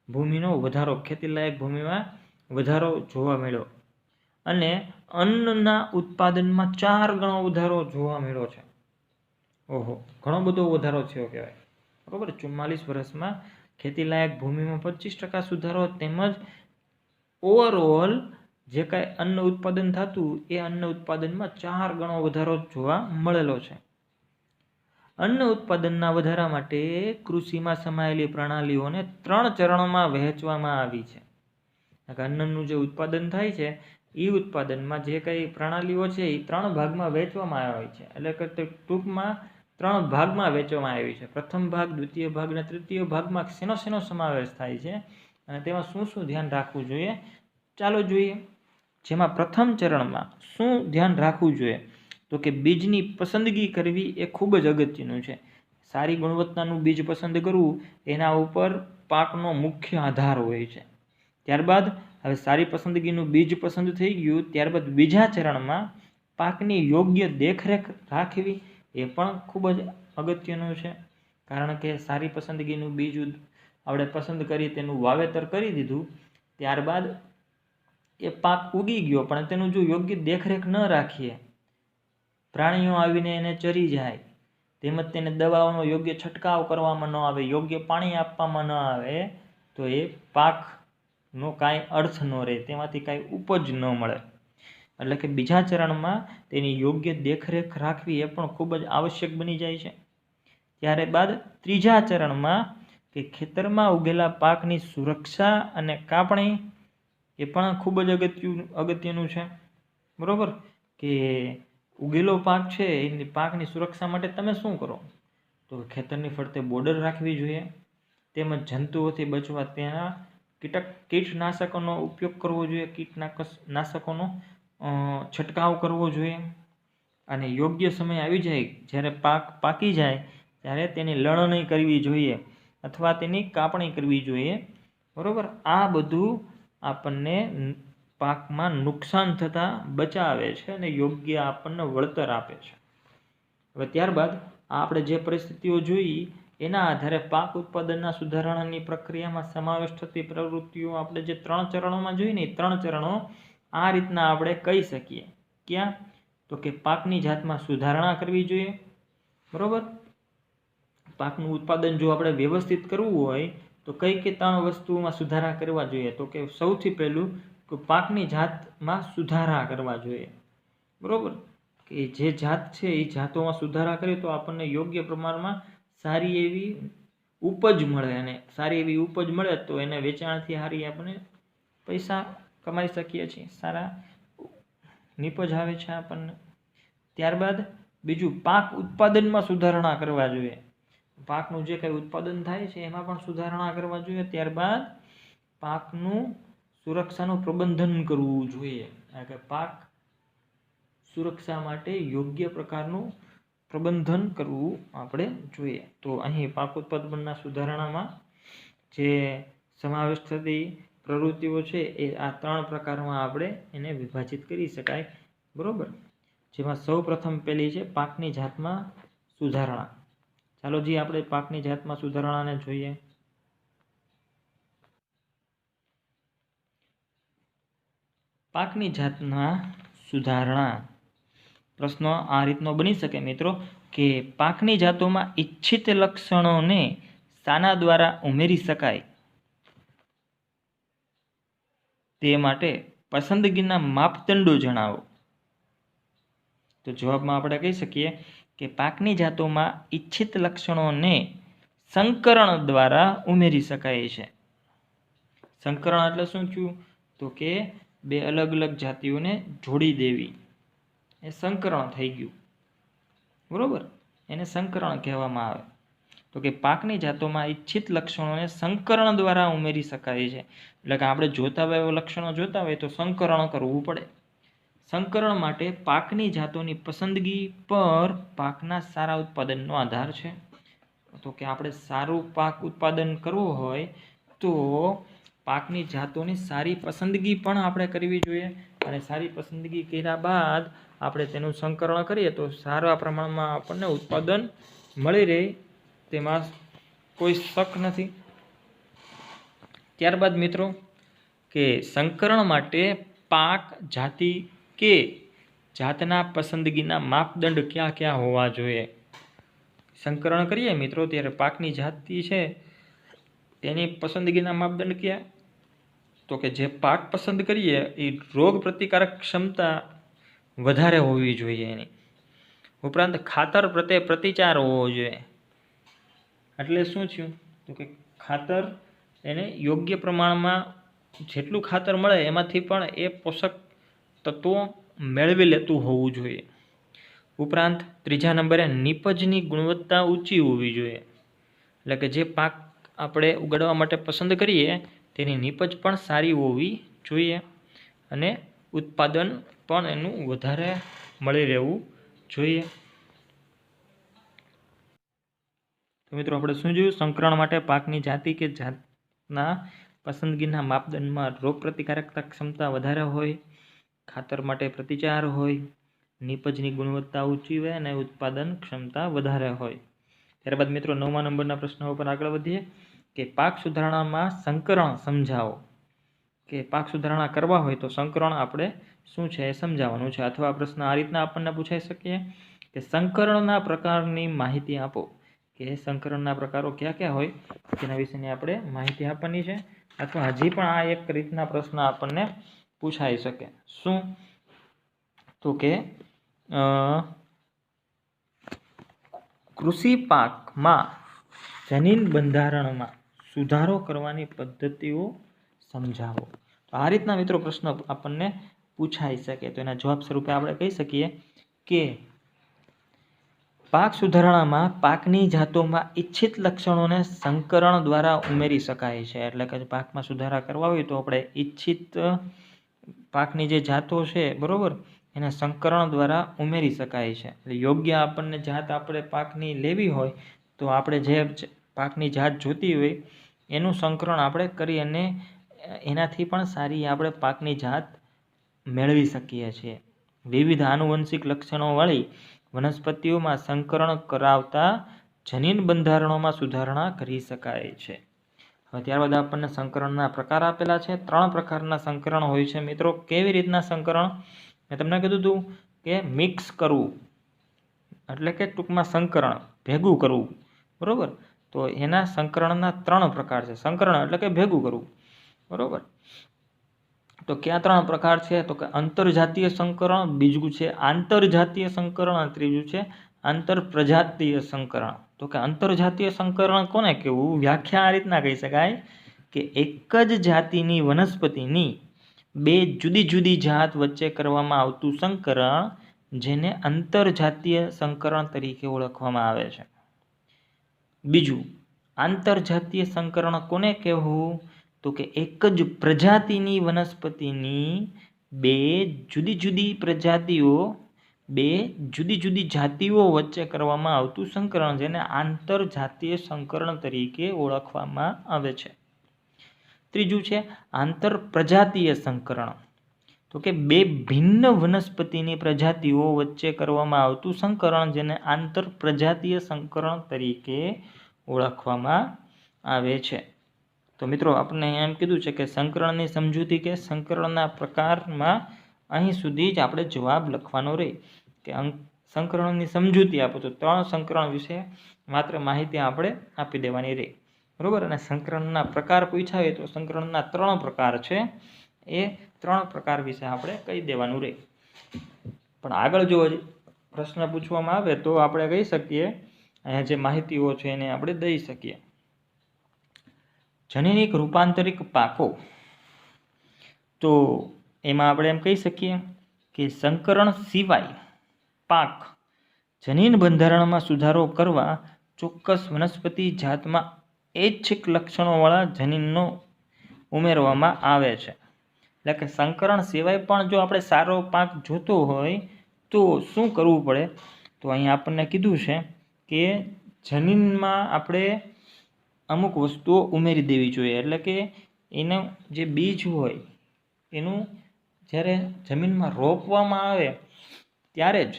ભૂમિનો વધારો, ખેતીલાયક ભૂમિમાં વધારો જોવા મળ્યો. અને અન્નના ઉત્પાદનમાં 4 ગણો વધારો જોવા મળ્યો છે. ઓહો, ઘણો બધો વધારો થયો કહેવાય. બરોબર. 44 વર્ષમાં ખેતીલાયક ભૂમિમાં 25% સુધારો, તેમજ ઓવરઓલ જે કાંઈ અન્ન ઉત્પાદન થતું એ અન્ન ઉત્પાદનમાં 4 ગણો વધારો જોવા મળેલો છે. અન્ન ઉત્પાદનના વધારા માટે કૃષિમાં સમાયેલી પ્રણાલીઓને 3 ચરણોમાં વહેંચવામાં આવી છે. અન્નનું જે ઉત્પાદન થાય છે એ ઉત્પાદનમાં જે કંઈ પ્રણાલીઓ છે એ 3 ભાગમાં વહેંચવામાં આવી છે. એટલે કે ટૂંકમાં 3 ભાગમાં વહેંચવામાં આવી છે. પ્રથમ ભાગ, દ્વિતીય ભાગ અને તૃતીય ભાગમાં શેનો સમાવેશ થાય છે અને તેમાં શું શું ધ્યાન રાખવું જોઈએ ચાલો જોઈએ. જેમાં પ્રથમ ચરણમાં શું ધ્યાન રાખવું જોઈએ તો કે બીજની પસંદગી કરવી એ ખૂબ જ અગત્યનું છે. સારી ગુણવત્તાનું બીજ પસંદ કરવું એના ઉપર પાકનો મુખ્ય આધાર હોય છે. ત્યારબાદ હવે સારી પસંદગીનું બીજ પસંદ થઈ ગયું, ત્યારબાદ બીજા ચરણમાં પાકની યોગ્ય દેખરેખ રાખવી એ પણ ખૂબ જ અગત્યનું છે. કારણ કે સારી પસંદગીનું બીજ આપણે પસંદ કરી તેનું વાવેતર કરી દીધું, ત્યારબાદ એ પાક ઉગી ગયો પણ તેનું જો યોગ્ય દેખરેખ ન રાખીએ, પ્રાણીઓ આવીને એને ચરી જાય, તેમજ તેને દવાઓનો યોગ્ય છંટકાવ કરવામાં ન આવે, યોગ્ય પાણી આપવામાં ન આવે તો એ પાકનો કાંઈ અર્થ ન રહે, તેમાંથી કાંઈ ઉપજ ન મળે. એટલે કે બીજા ચરણમાં તેની યોગ્ય દેખરેખ રાખવી એ પણ ખૂબ જ આવશ્યક બની જાય છે. ત્યારબાદ ત્રીજા ચરણમાં કે ખેતરમાં ઉગેલા પાકની સુરક્ષા અને કાપણી એ પણ ખૂબ જ અગત્યનું છે. બરાબર. કે ઉગેલો પાક છે એની પાકની સુરક્ષા માટે તમે શું કરો તો ખેતરની ફરતે બોર્ડર રાખવી જોઈએ, તેમજ જંતુઓથી બચવા તેના કીટનાશકોનો ઉપયોગ કરવો જોઈએ, કીટનાશકોનો છંટકાવ કરવો જોઈએ. અને યોગ્ય સમય આવી જાય જ્યારે પાક પાકી જાય ત્યારે તેની લણણી કરવી જોઈએ અથવા તેની કાપણી કરવી જોઈએ. બરાબર. આ બધું આપણને પાકમાં નુકસાન થતાં બચાવે છે અને યોગ્ય આપણને વળતર આપે છે. હવે ત્યારબાદ આપણે જે પરિસ્થિતિઓ જોઈ એના આધારે પાક ઉત્પાદનના સુધારણાની પ્રક્રિયામાં સમાવેશ થતી પ્રવૃત્તિઓ આપણે જે 3 ચરણોમાં જોઈ ને એ 3 ચરણો આ રીતના આપણે કહી શકીએ. ક્યાં તો કે પાકની જાતમાં સુધારણા કરવી જોઈએ. બરાબર. પાકનું ઉત્પાદન જો આપણે વ્યવસ્થિત કરવું હોય તો કઈ 3 વસ્તુઓમાં સુધારા કરવા જોઈએ તો કે સૌથી પહેલું કે પાકની જાતમાં સુધારા કરવા જોઈએ. બરાબર. કે જે જાત છે એ જાતોમાં સુધારા કરીએ તો આપણને યોગ્ય પ્રમાણમાં સારી એવી ઉપજ મળે, અને સારી એવી ઉપજ મળે તો એને વેચાણથી સારી આપણે પૈસા કમાઈ શકીએ છીએ, સારા નીપજ આવે છે આપણને. ત્યારબાદ બીજું પાક ઉત્પાદનમાં સુધારણા કરવા જોઈએ. પાકનું જે કંઈ ઉત્પાદન થાય છે એમાં પણ સુધારણા કરવા જોઈએ. ત્યારબાદ પાકનું સુરક્ષાનું પ્રબંધન કરવું જોઈએ. કારણ કે પાક સુરક્ષા માટે યોગ્ય પ્રકારનું પ્રબંધન કરવું આપણે જોઈએ. તો અહીં પાક ઉત્પાદનના સુધારણામાં જે સમાવેશ થતી પ્રવૃત્તિઓ છે એ આ 3 પ્રકારમાં આપણે એને વિભાજિત કરી શકાય. બરાબર. જેમાં સૌ પ્રથમ પહેલી છે પાકની જાતમાં સુધારણા. ચાલો જી આપણે પાકની જાતમાં સુધારણાને જોઈએ. પાકની જાતના સુધારણા પ્રશ્નો આ રીતનો બની શકે મિત્રો કે પાકની જાતોમાં ઈચ્છિત લક્ષણોને શાના દ્વારા ઉમેરી શકાય તે માટે પસંદગીના માપદંડો જણાવો. તો જવાબમાં આપણે કહી શકીએ કે પાકની જાતોમાં ઈચ્છિત લક્ષણોને સંકરણ દ્વારા ઉમેરી શકાય છે. સંકરણ એટલે શું થયું તો કે 2 અલગ અલગ જાતિઓને જોડી દેવી, એ સંકરણ થઈ ગયું. બરાબર. એને સંકરણ કહેવામાં આવે. તો કે પાકની જાતોમાં ઈચ્છિત લક્ષણોને સંકરણ દ્વારા ઉમેરી શકાય છે. એટલે કે આપણે જોતા હોય એવા લક્ષણો જોતા હોય તો સંકરણ કરવું પડે. સંકરણ માટે પાકની જાતોની પસંદગી પર પાકના સારા ઉત્પાદનનો આધાર છે. તો કે આપણે સારું પાક ઉત્પાદન કરવું હોય તો પાકની જાતોની સારી પસંદગી પણ આપણે કરવી જોઈએ અને સારી પસંદગી કર્યા બાદ આપણે તેનું સંકરણ કરીએ તો સારા પ્રમાણમાં આપણને ઉત્પાદન મળી રહે, તેમાં કોઈ શક નથી. ત્યારબાદ મિત્રો કે સંકરણ માટે પાક, જાતિ કે જાતના પસંદગીના માપદંડ ક્યાં ક્યાં હોવા જોઈએ? સંકરણ કરીએ મિત્રો ત્યારે પાકની જાતિ છે તેની પસંદગીના માપદંડ ક્યાં? તો કે જે પાક પસંદ કરીએ એ રોગ પ્રતિકારક ક્ષમતા વધારે હોવી જોઈએ એની. ઉપરાંત ખાતર પ્રત્યે પ્રતિચાર હોવો જોઈએ. એટલે શું થયું? તો કે ખાતર એને યોગ્ય પ્રમાણમાં જેટલું ખાતર મળે એમાંથી પણ એ પોષક તત્વો મેળવી લેતું હોવું જોઈએ. ઉપરાંત ત્રીજા નંબરે નીપજની ગુણવત્તા ઊંચી હોવી જોઈએ. એટલે કે જે પાક આપણે ઉગાડવા માટે પસંદ કરીએ તેની નીપજ પણ સારી હોવી જોઈએ અને ઉત્પાદન પણ એનું વધારે મળી રહેવું જોઈએ. તો મિત્રો આપણે શું જોયું? સંકરણ માટે પાકની જાતિ કે જાતના પસંદગીના માપદંડમાં રોગ પ્રતિકારકતા ક્ષમતા વધારે હોય, ખાતર માટે પ્રતિચાર હોય, નીપજની ગુણવત્તા ઊંચી હોય અને ઉત્પાદન ક્ષમતા વધારે હોય. ત્યારબાદ મિત્રો 9મા નંબરના પ્રશ્નો ઉપર આગળ વધીએ કે પાક સુધારણામાં સંકરણ સમજાવો. કે પાક સુધારણા કરવા હોય તો સંકરણ આપણે શું છે એ સમજાવવાનું છે. અથવા પ્રશ્ન આ રીતના આપણને પૂછાઈ શકીએ કે સંકરણના પ્રકારની માહિતી આપો. કે સંકરણના પ્રકારો ક્યાં ક્યાં હોય તેના વિશેની આપણે માહિતી આપવાની છે. અથવા હજી પણ આ એક રીતના પ્રશ્ન આપણને પૂછાઈ શકે. શું? તો કે કૃષિ પાકમાં જનીન બંધારણમાં સુધારો કરવાની પદ્ધતિઓ સમજાવો. તો આ રીતના મિત્રો પ્રશ્ન આપણને પૂછાઈ શકે. તો એના જવાબ સ્વરૂપે આપણે કહી શકીએ કે પાક સુધારણામાં પાકની જાતોમાં ઈચ્છિત લક્ષણોને સંકરણ દ્વારા ઉમેરી શકાય છે. એટલે કે પાકમાં સુધારા કરવા હોય તો આપણે ઈચ્છિત પાકની જે જાતો છે બરોબર એને સંકરણ દ્વારા ઉમેરી શકાય છે. એટલે યોગ્ય આપણને જાત આપણે પાકની લેવી હોય તો આપણે જે પાકની જાત જોતી હોય એનું સંકરણ આપણે કરી અને એનાથી પણ સારી આપણે પાકની જાત મેળવી શકીએ છીએ. વિવિધ આનુવંશિક લક્ષણોવાળી વનસ્પતિઓમાં સંકરણ કરાવતા જનીન બંધારણોમાં સુધારણા કરી શકાય છે. હવે ત્યારબાદ આપણને સંકરણના પ્રકાર આપેલા છે. 3 પ્રકારના સંકરણ હોય છે મિત્રો. કેવી રીતના સંકરણ? મેં તમને કીધું હતું કે મિક્સ કરવું એટલે કે ટૂંકમાં સંકરણ ભેગું કરવું બરોબર. તો એના સંકરણના 3 પ્રકાર છે. સંકરણ એટલે કે ભેગું કરવું બરોબર. તો કયા 3 પ્રકાર છે? તો કે અંતરજાતીય સંકરણ, બીજું છે આંતરજાતીય સંકરણ અને ત્રીજું છે આંતરપ્રજાતીય સંકરણ. તો કે આંતરજાતીય સંકરણ કોને કહેવું? વ્યાખ્યા આ રીતના કહી શકાય કે એક જ જાતિની વનસ્પતિની 2 જુદી જુદી જાત વચ્ચે કરવામાં આવતું સંકરણ જેને આંતરજાતીય સંકરણ તરીકે ઓળખવામાં આવે છે. બીજું આંતરજાતીય સંકરણ કોને કહેવું? તો કે એક જ પ્રજાતિની વનસ્પતિની 2 જુદી જુદી પ્રજાતિઓ 2 જુદી જુદી જાતિઓ વચ્ચે કરવામાં આવતું સંકરણ જેને આંતરજાતીય સંકરણ તરીકે ઓળખવામાં આવે છે. ત્રીજું છે આંતરપ્રજાતીય સંકરણ. તો કે 2 ભિન્ન વનસ્પતિની પ્રજાતિઓ વચ્ચે કરવામાં આવતું સંકરણ જેને આંતરપ્રજાતીય સંકરણ તરીકે ઓળખવામાં આવે છે. તો મિત્રો આપણે એમ કીધું છે કે સંકરણની સમજૂતી કે સંકરણના પ્રકારમાં અહીં સુધી જ આપણે જવાબ લખવાનો રહે. કે સંકરણની સમજૂતી આપો તો 3 સંકરણ વિશે માત્ર માહિતી આપણે આપી દેવાની રહે બરોબર. અને સંકરણના પ્રકાર પૂછાય હોય તો સંકરણના 3 પ્રકાર છે એ 3 પ્રકાર વિશે આપણે કહી દેવાનું રહે. પણ આગળ જો પ્રશ્ન પૂછવામાં આવે તો આપણે કહી શકીએ અહીંયા જે માહિતીઓ છે એને આપણે દઈ શકીએ. જનીનિક રૂપાંતરિક પાકો. તો એમાં આપણે એમ કહી શકીએ કે સંકરણ સિવાય પાક જનીન બંધારણમાં સુધારો કરવા ચોક્કસ વનસ્પતિ જાતમાં ઐચ્છિક લક્ષણોવાળા જનીનનો ઉમેરવામાં આવે છે. એટલે કે સંકરણ સિવાય પણ જો આપણે સારો પાક જોતો હોય તો શું કરવું પડે? તો અહીં આપણને કીધું છે કે જનીનમાં આપણે અમુક વસ્તુઓ ઉમેરી દેવી જોઈએ. એટલે કે એનું જે બીજ હોય એનું જ્યારે જમીનમાં રોપવામાં આવે ત્યારે જ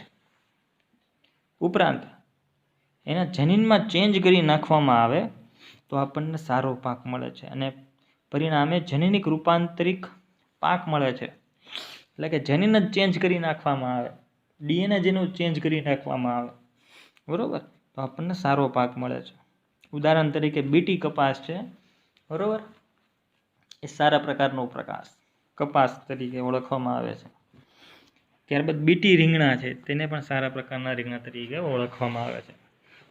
ઉપરાંત એના જનીનમાં ચેન્જ કરી નાખવામાં આવે તો આપણને સારો પાક મળે છે અને પરિણામે જનીનિક રૂપાંતરિક પાક મળે છે. એટલે કે જનીન જ ચેન્જ કરી નાખવામાં આવે, ડીએનએ જેનું ચેન્જ કરી નાખવામાં આવે, બરાબર, તો આપણને સારો પાક મળે છે. ઉદાહરણ તરીકે બીટી કપાસ છે, બરાબર, એ સારા પ્રકારનો કપાસ તરીકે ઓળખવામાં આવે છે. ત્યારબાદ બીટી રીંગણા છે, તેને પણ સારા પ્રકારના રીંગણા તરીકે ઓળખવામાં આવે છે.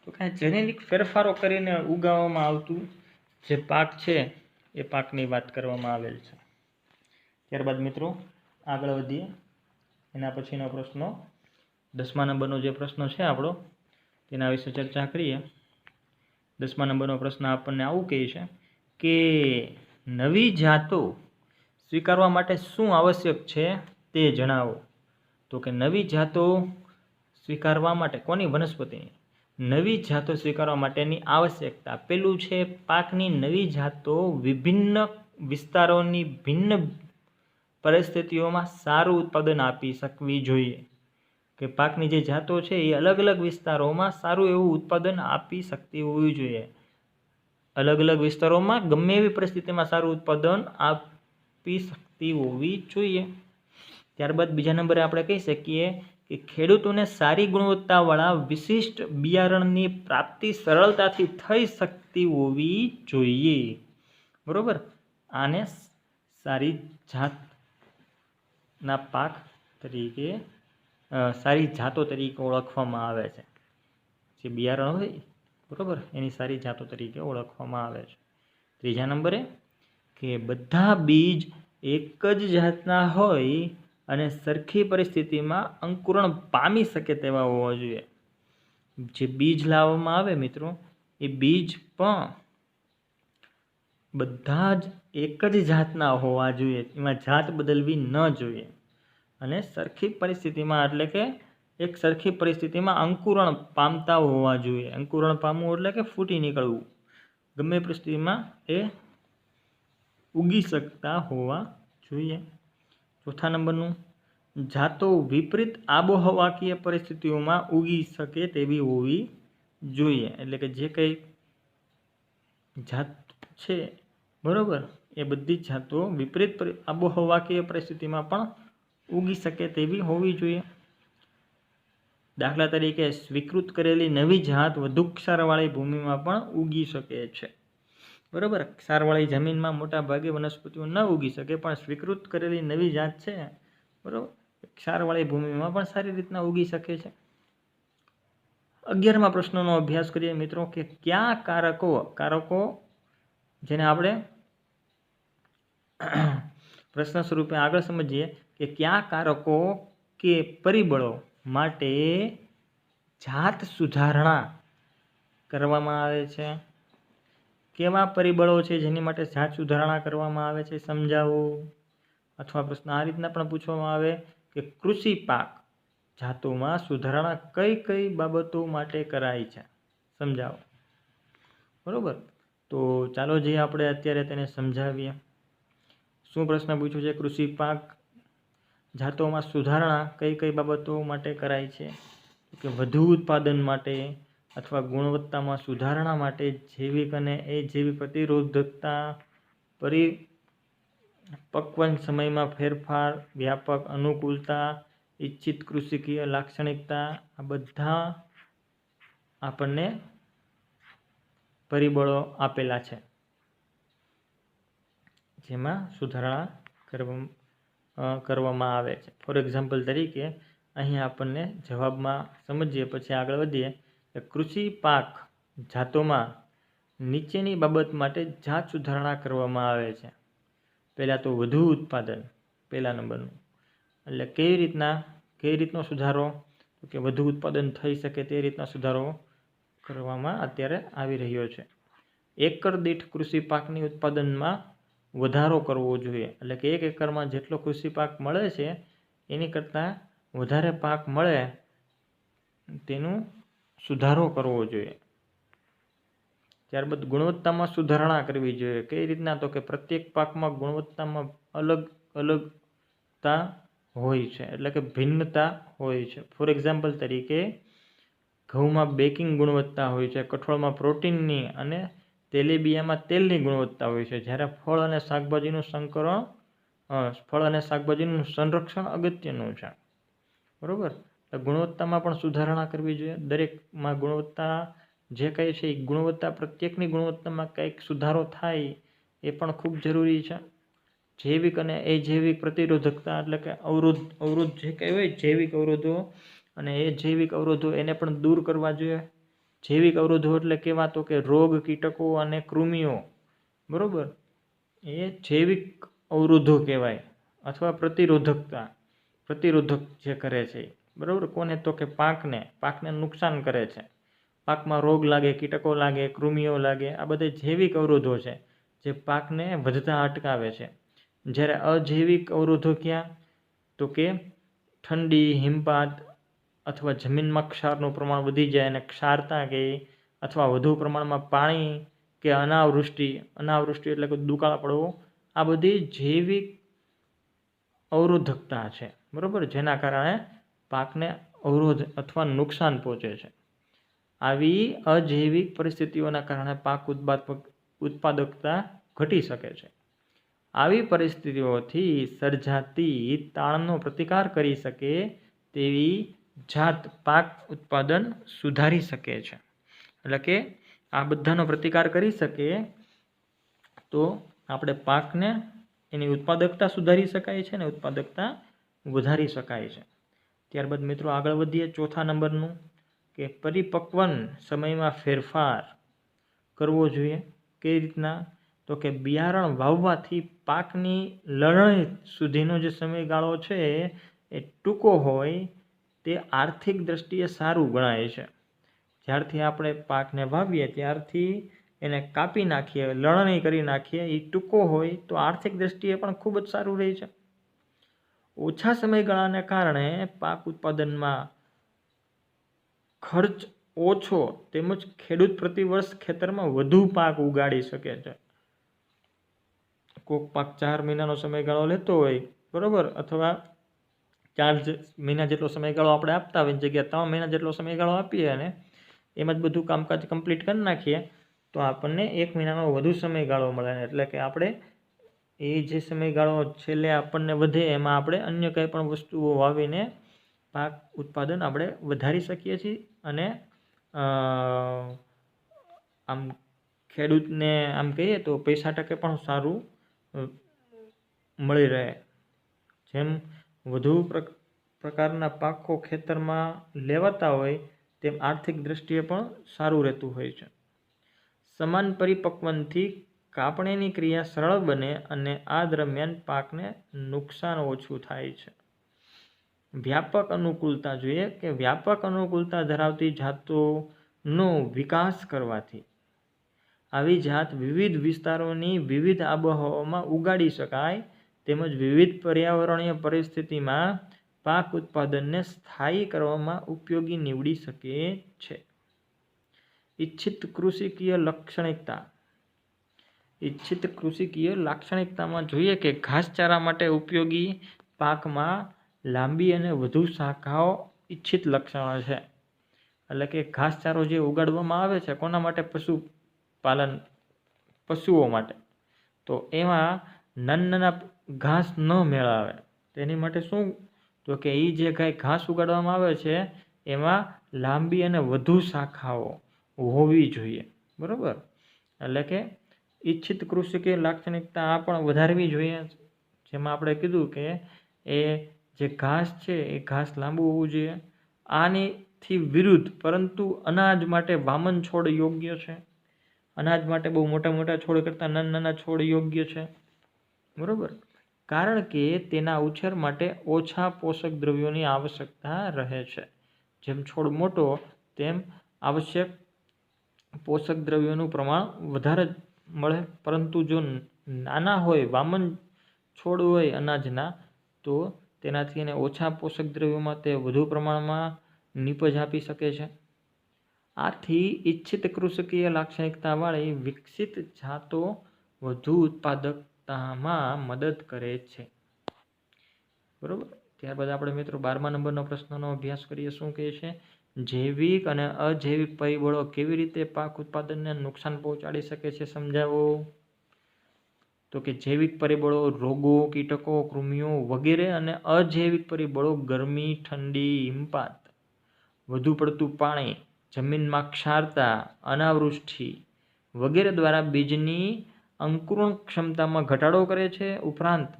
તો કાંઈ જેનેટિક ફેરફારો કરીને ઉગાવવામાં આવતું જે પાક છે એ પાકની વાત કરવામાં આવેલ છે. ત્યારબાદ મિત્રો આગળ વધીએ. એના પછીનો પ્રશ્ન 10મા નંબરનો જે પ્રશ્ન છે આપણો તેના વિશે ચર્ચા કરીએ. 10મા નંબરનો પ્રશ્ન આપણને આવું કહે છે કે નવી જાતો સ્વીકારવા માટે શું આવશ્યક છે તે જણાવો. તો કે નવી જાતો સ્વીકારવા માટે કોની? વનસ્પતિની નવી જાતો સ્વીકારવા માટેની આવશ્યકતા. પેલું છે પાકની નવી જાતો વિભિન્ન વિસ્તારોની ભિન્ન પરિસ્થિતિઓમાં સારું ઉત્પાદન આપી શકવી જોઈએ. કે પાકની જે જાતો છે એ અલગ અલગ વિસ્તારોમાં સારું એવું ઉત્પાદન આપી શકતી હોવી જોઈએ. અલગ અલગ વિસ્તારોમાં ગમે એવી પરિસ્થિતિમાં સારું ઉત્પાદન આપી શકતી હોવી જોઈએ. ત્યારબાદ બીજા નંબરે આપણે કહી શકીએ કે ખેડૂતોને સારી ગુણવત્તાવાળા વિશિષ્ટ બિયારણની પ્રાપ્તિ સરળતાથી થઈ શકતી હોવી જોઈએ. બરાબર, આને સારી જાતના પાક તરીકે સારી જાતો તરીકે ઓળખવામાં આવે છે. જે બિયારણ હોય, બરાબર, એની સારી જાતો તરીકે ઓળખવામાં આવે છે. ત્રીજા નંબરે કે બધા બીજ એક જ જાતના હોય અને સરખી પરિસ્થિતિમાં અંકુરણ પામી શકે તેવા હોવા જોઈએ. જે બીજ લાવવામાં આવે મિત્રો, એ બીજ પણ બધા જ એક જ જાતના હોવા જોઈએ, એમાં જાત બદલવી ન જોઈએ. અને સરખી પરિસ્થિતિમાં એટલે કે એક સરખી પરિસ્થિતિમાં અંકુરણ પામતા હોવા જોઈએ. અંકુરણ પામવું એટલે કે ફૂટી નીકળવું. ગમે પરિસ્થિતિમાં એ ઉગી શકતા હોવા જોઈએ. ચોથા નંબરનું જાતો વિપરીત આબોહવાકીય પરિસ્થિતિઓમાં ઉગી શકે તેવી હોવી જોઈએ. એટલે કે જે કંઈ જાત છે, બરાબર, એ બધી જ જાતો વિપરીત આબોહવાકીય પરિસ્થિતિમાં પણ ઉગી શકે તેવી હોવી જોઈએ. દાખલા તરીકે સ્વીકૃત કરેલી નવી જાત વધુ ક્ષારવાળી ભૂમિમાં પણ ઉગી શકે છે. બરાબર, ક્ષારવાળી જમીનમાં મોટા ભાગે વનસ્પતિઓ ન ઉગી શકે, પણ સ્વીકૃત કરેલી નવી જાત છે, બરાબર, ક્ષારવાળી ભૂમિમાં પણ સારી રીતના ઉગી શકે છે. 11મા પ્રશ્નનો અભ્યાસ કરીએ મિત્રો કે કયા કારકો જેને આપણે પ્રશ્ન સ્વરૂપે આગળ સમજીએ કે કયા કારકો કે પરિબળો માટે જાત સુધારણા કરવામાં આવે છે. કેવા પરિબળો છે જેની માટે જાત સુધારણા કરવામાં આવે છે, સમજાવો. અથવા પ્રશ્ન આ રીતના પણ પૂછવામાં આવે કે કૃષિ પાક જાતોમાં સુધારણા કઈ કઈ બાબતો માટે કરાય છે, સમજાવો. બરાબર, તો ચાલો જે આપણે અત્યારે તેને સમજાવીએ. શું પ્રશ્ન પૂછ્યો છે? કૃષિ પાક જાતોમાં સુધારણા કઈ કઈ બાબતો માટે કરાય છે? કે વધુ ઉત્પાદન માટે અથવા ગુણવત્તામાં સુધારણા માટે, જૈવિક અને અજૈવિક પ્રતિરોધકતા, પરિપક્વન સમયમાં ફેરફાર, વ્યાપક અનુકૂળતા, ઇચ્છિત કૃષિકીય લાક્ષણિકતા, આ બધા આપણને પરિબળો આપેલા છે જેમાં સુધારણા કરવામાં આવે છે. ફોર એક્ઝામ્પલ તરીકે અહીં આપણને જવાબમાં સમજીએ પછી આગળ વધીએ કે કૃષિ પાક જાતોમાં નીચેની બાબત માટે જાત સુધારણા કરવામાં આવે છે. પહેલાં તો વધુ ઉત્પાદન, પહેલા નંબરનું. એટલે કઈ રીતનો સુધારો? તો કે વધુ ઉત્પાદન થઈ શકે તે રીતના સુધારો કરવામાં અત્યારે આવી રહ્યો છે. એકર દીઠ કૃષિ પાકની ઉત્પાદનમાં વધારો કરવો જોઈએ. એટલે કે 1 એકરમાં જેટલો કૃષિ પાક મળે છે એની કરતાં વધારે પાક મળે તેનું સુધારો કરવો જોઈએ. ત્યારબાદ ગુણવત્તામાં સુધારણા કરવી જોઈએ. કઈ રીતના? તો કે પ્રત્યેક પાકમાં ગુણવત્તામાં અલગ અલગતા હોય છે, એટલે કે ભિન્નતા હોય છે. ફોર એક્ઝામ્પલ તરીકે ઘઉંમાં બેકિંગ ગુણવત્તા હોય છે, કઠોળમાં પ્રોટીનની અને તેલીબિયામાં તેલની ગુણવત્તા હોય છે. જ્યારે ફળ અને શાકભાજીનું સંરક્ષણ અગત્યનું છે. બરોબર. ગુણવત્તામાં પણ સુધારણા કરવી જોઈએ. દરેકમાં ગુણવત્તા જે કંઈ છે એ ગુણવત્તા, પ્રત્યેકની ગુણવત્તામાં કંઈક સુધારો થાય એ પણ ખૂબ જરૂરી છે. જૈવિક અને અજૈવિક પ્રતિરોધકતા, એટલે કે અવરોધ જે કંઈ હોય, જૈવિક અવરોધો અને અજૈવિક અવરોધો, એને પણ દૂર કરવા જોઈએ. જૈવિક અવરોધો એટલે કેવા? તો કે રોગ, કીટકો અને કૃમિઓ. બરોબર. એ જૈવિક અવરોધો કહેવાય, અથવા પ્રતિરોધક જે કરે છે. બરાબર. કોને? તો કે પાકને નુકસાન કરે છે. પાકમાં રોગ લાગે, કીટકો લાગે, કૃમિઓ લાગે, આ બધા જૈવિક અવરોધો છે જે પાકને વધતા અટકાવે છે. જ્યારે અજૈવિક અવરોધો ક્યાં? તો કે ઠંડી, હિમપાત અથવા જમીનમાં ક્ષારનું પ્રમાણ વધી જાય અને ક્ષારતા કે અથવા વધુ પ્રમાણમાં પાણી કે અનાવૃષ્ટિ એટલે કે દુકાળ પડવો, આ બધી જૈવિક અવરોધકતા છે. બરાબર. જેના કારણે પાકને અવરોધ અથવા નુકસાન પહોંચે છે. આવી અજૈવિક પરિસ્થિતિઓના કારણે પાક ઉત્પાદકતા ઘટી શકે છે. આવી પરિસ્થિતિઓથી સર્જાતી તાણનો પ્રતિકાર કરી શકે તેવી જાત પાક ઉત્પાદન સુધારી શકે છે. એટલે કે આ બધાનો પ્રતિકાર કરી શકે તો આપણે પાકને, એની ઉત્પાદકતા સુધારી શકાય છે અને ઉત્પાદકતા વધારી શકાય છે. ત્યારબાદ મિત્રો આગળ વધીએ. ચોથા નંબરનું કે પરિપક્વન સમયમાં ફેરફાર કરવો જોઈએ. કઈ રીતના? તો કે બિયારણ વાવવાથી પાકની લણણી સુધીનો જે સમયગાળો છે એ ટૂંકો હોય તે આર્થિક દ્રષ્ટિએ સારું ગણાય છે. જ્યારથી આપણે પાકને વાવીએ ત્યારથી એને કાપી નાખીએ, લણણી કરી નાખીએ, એ ટૂંકો હોય તો આર્થિક દ્રષ્ટિએ પણ ખૂબ જ સારું રહે છે. ઓછા સમયગાળાને કારણે પાક ઉત્પાદનમાં ખર્ચ ઓછો તેમજ ખેડૂત પ્રતિવર્ષ ખેતરમાં વધુ પાક ઉગાડી શકે છે. કોઈક પાક 4 મહિનાનો સમયગાળો લેતો હોય, બરોબર, અથવા 4 મહિના જેટલો સમયગાળો આપણે આપતા હોય, જગ્યાએ 3 મહિના જેટલો સમયગાળો આપીએ અને એમાં જ બધું કામકાજ કમ્પ્લીટ કરી નાખીએ તો આપણને 1 મહિનાનો વધુ સમયગાળો મળે. એટલે કે આપણે એ જે સમયગાળો છેલ્લે આપણને વધે એમાં આપણે અન્ય કંઈ પણ વસ્તુઓ વાવીને પાક ઉત્પાદન આપણે વધારી શકીએ છીએ અને આમ ખેડૂતને આમ કહીએ તો પૈસા ટકે પણ સારું મળી રહે. જેમ વધુ પ્રકારના પાકો ખેતરમાં લેવાતા હોય તેમ આર્થિક દ્રષ્ટિએ પણ સારું રહેતું હોય છે. સમાન પરિપક્વનથી કાપણીની ક્રિયા સરળ બને અને આ દરમિયાન પાકને નુકસાન ઓછું થાય છે. વ્યાપક અનુકૂળતા જોઈએ કે વ્યાપક અનુકૂળતા ધરાવતી જાતોનો વિકાસ કરવાથી આવી જાત વિવિધ વિસ્તારોની વિવિધ આબોહવામાં ઉગાડી શકાય તેમજ વિવિધ પર્યાવરણીય પરિસ્થિતિમાં પાક ઉત્પાદનને સ્થાયી કરવામાં ઉપયોગી નીવડી શકે છે. ઇચ્છિત કૃષિકીય લાક્ષણિકતામાં જોઈએ કે ઘાસચારા માટે ઉપયોગી પાકમાં લાંબી અને વધુ શાખાઓ ઇચ્છિત લક્ષણો છે. એટલે કે ઘાસચારો જે ઉગાડવામાં આવે છે કોના માટે? પશુઓ માટે. તો એમાં નાના ઘાસ ન મેળાવે તેની માટે શું? તો કે એ જે કાંઈ ઘાસ ઉગાડવામાં આવે છે એમાં લાંબી અને વધુ શાખાઓ હોવી જોઈએ. બરાબર. એટલે કે ઇચ્છિત કૃષિકીય લાક્ષણિકતા આ પણ વધારવી જોઈએ. જેમાં આપણે કીધું કે એ જે ઘાસ છે એ ઘાસ લાંબુ હોવું જોઈએ. આનીથી વિરુદ્ધ પરંતુ અનાજ માટે વામન છોડ યોગ્ય છે. અનાજ માટે બહુ મોટા છોડ કરતાં નાના છોડ યોગ્ય છે. બરાબર. કારણ કે તેના ઉછેર માટે ઓછા પોષક દ્રવ્યોની આવશ્યકતા રહે છે. જેમ છોડ મોટો તેમ આવશ્યક પોષક દ્રવ્યોનું પ્રમાણ વધારે મળે. પરંતુ જો નાના હોય, વામન છોડ હોય અનાજના, તો તેનાથી એને ઓછા પોષક દ્રવ્યોમાં તે વધુ પ્રમાણમાં નીપજ આપી શકે છે. આથી ઇચ્છિત કૃષિકીય લાક્ષણિકતાવાળી વિકસિત જાતો વધુ ઉત્પાદકતામાં મદદ કરે છે. બરોબર. ત્યારબાદ આપણે મિત્રો 12મા નંબરનો પ્રશ્નનો અભ્યાસ કરીએ. શું કહે છે? જૈવિક અને અજૈવિક પરિબળો કેવી રીતે પાક ઉત્પાદનને નુકસાન પહોંચાડી શકે છે, સમજાવો. તો કે જૈવિક પરિબળો રોગો, કીટકો, કૃમિઓ વગેરે અને અજૈવિક પરિબળો ગરમી, ઠંડી, હિમપાત, વધુ પડતું પાણી, જમીનમાં ક્ષારતા, અનાવૃષ્ટિ વગેરે દ્વારા બીજની અંકુરણ ક્ષમતામાં ઘટાડો કરે છે. ઉપરાંત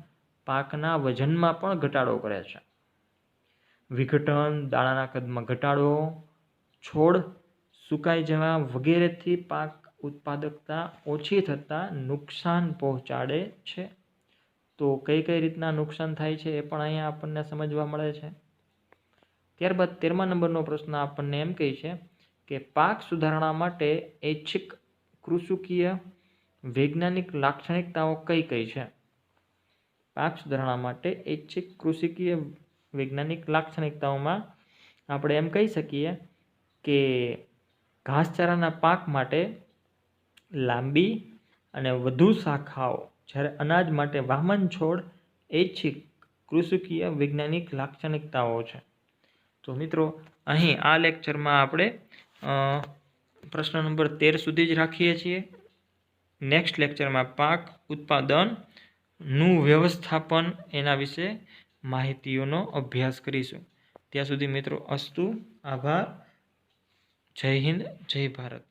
પાકના વજનમાં પણ ઘટાડો કરે છે. વિઘટન, દાણાના કદમાં ઘટાડો, છોડ સુકાઈ જવા વગેરેથી પાક ઉત્પાદકતા ઓછી થતાં નુકસાન પહોંચાડે છે. તો કઈ કઈ રીતના નુકસાન થાય છે એ પણ અહીંયા આપણને સમજવા મળે છે. ત્યારબાદ 13મા નંબરનો પ્રશ્ન આપણને એમ કહે છે કે પાક સુધારણા માટે ઐચ્છિક કૃષિકીય વૈજ્ઞાનિક લાક્ષણિકતાઓ કઈ કઈ છે? પાક સુધારણા માટે ઐચ્છિક કૃષિકીય વૈજ્ઞાનિક લાક્ષણિકતાઓમાં આપણે એમ કહી શકીએ કે ઘાસચારાના પાક માટે લાંબી અને વધુ શાખાઓ, જ્યારે અનાજ માટે વામન છોડ ઐચ્છિક કૃષિકીય વૈજ્ઞાનિક લાક્ષણિકતાઓ છે. તો મિત્રો અહીં આ લેક્ચરમાં આપણે પ્રશ્ન નંબર 13 સુધી જ રાખીએ છીએ. નેક્સ્ટ લેક્ચરમાં પાક ઉત્પાદનનું વ્યવસ્થાપન એના વિશે માહિતીઓનો અભ્યાસ કરીશું. ત્યાં સુધી મિત્રો અસ્તુ. આભાર. જય હિન્દ, જય ભારત.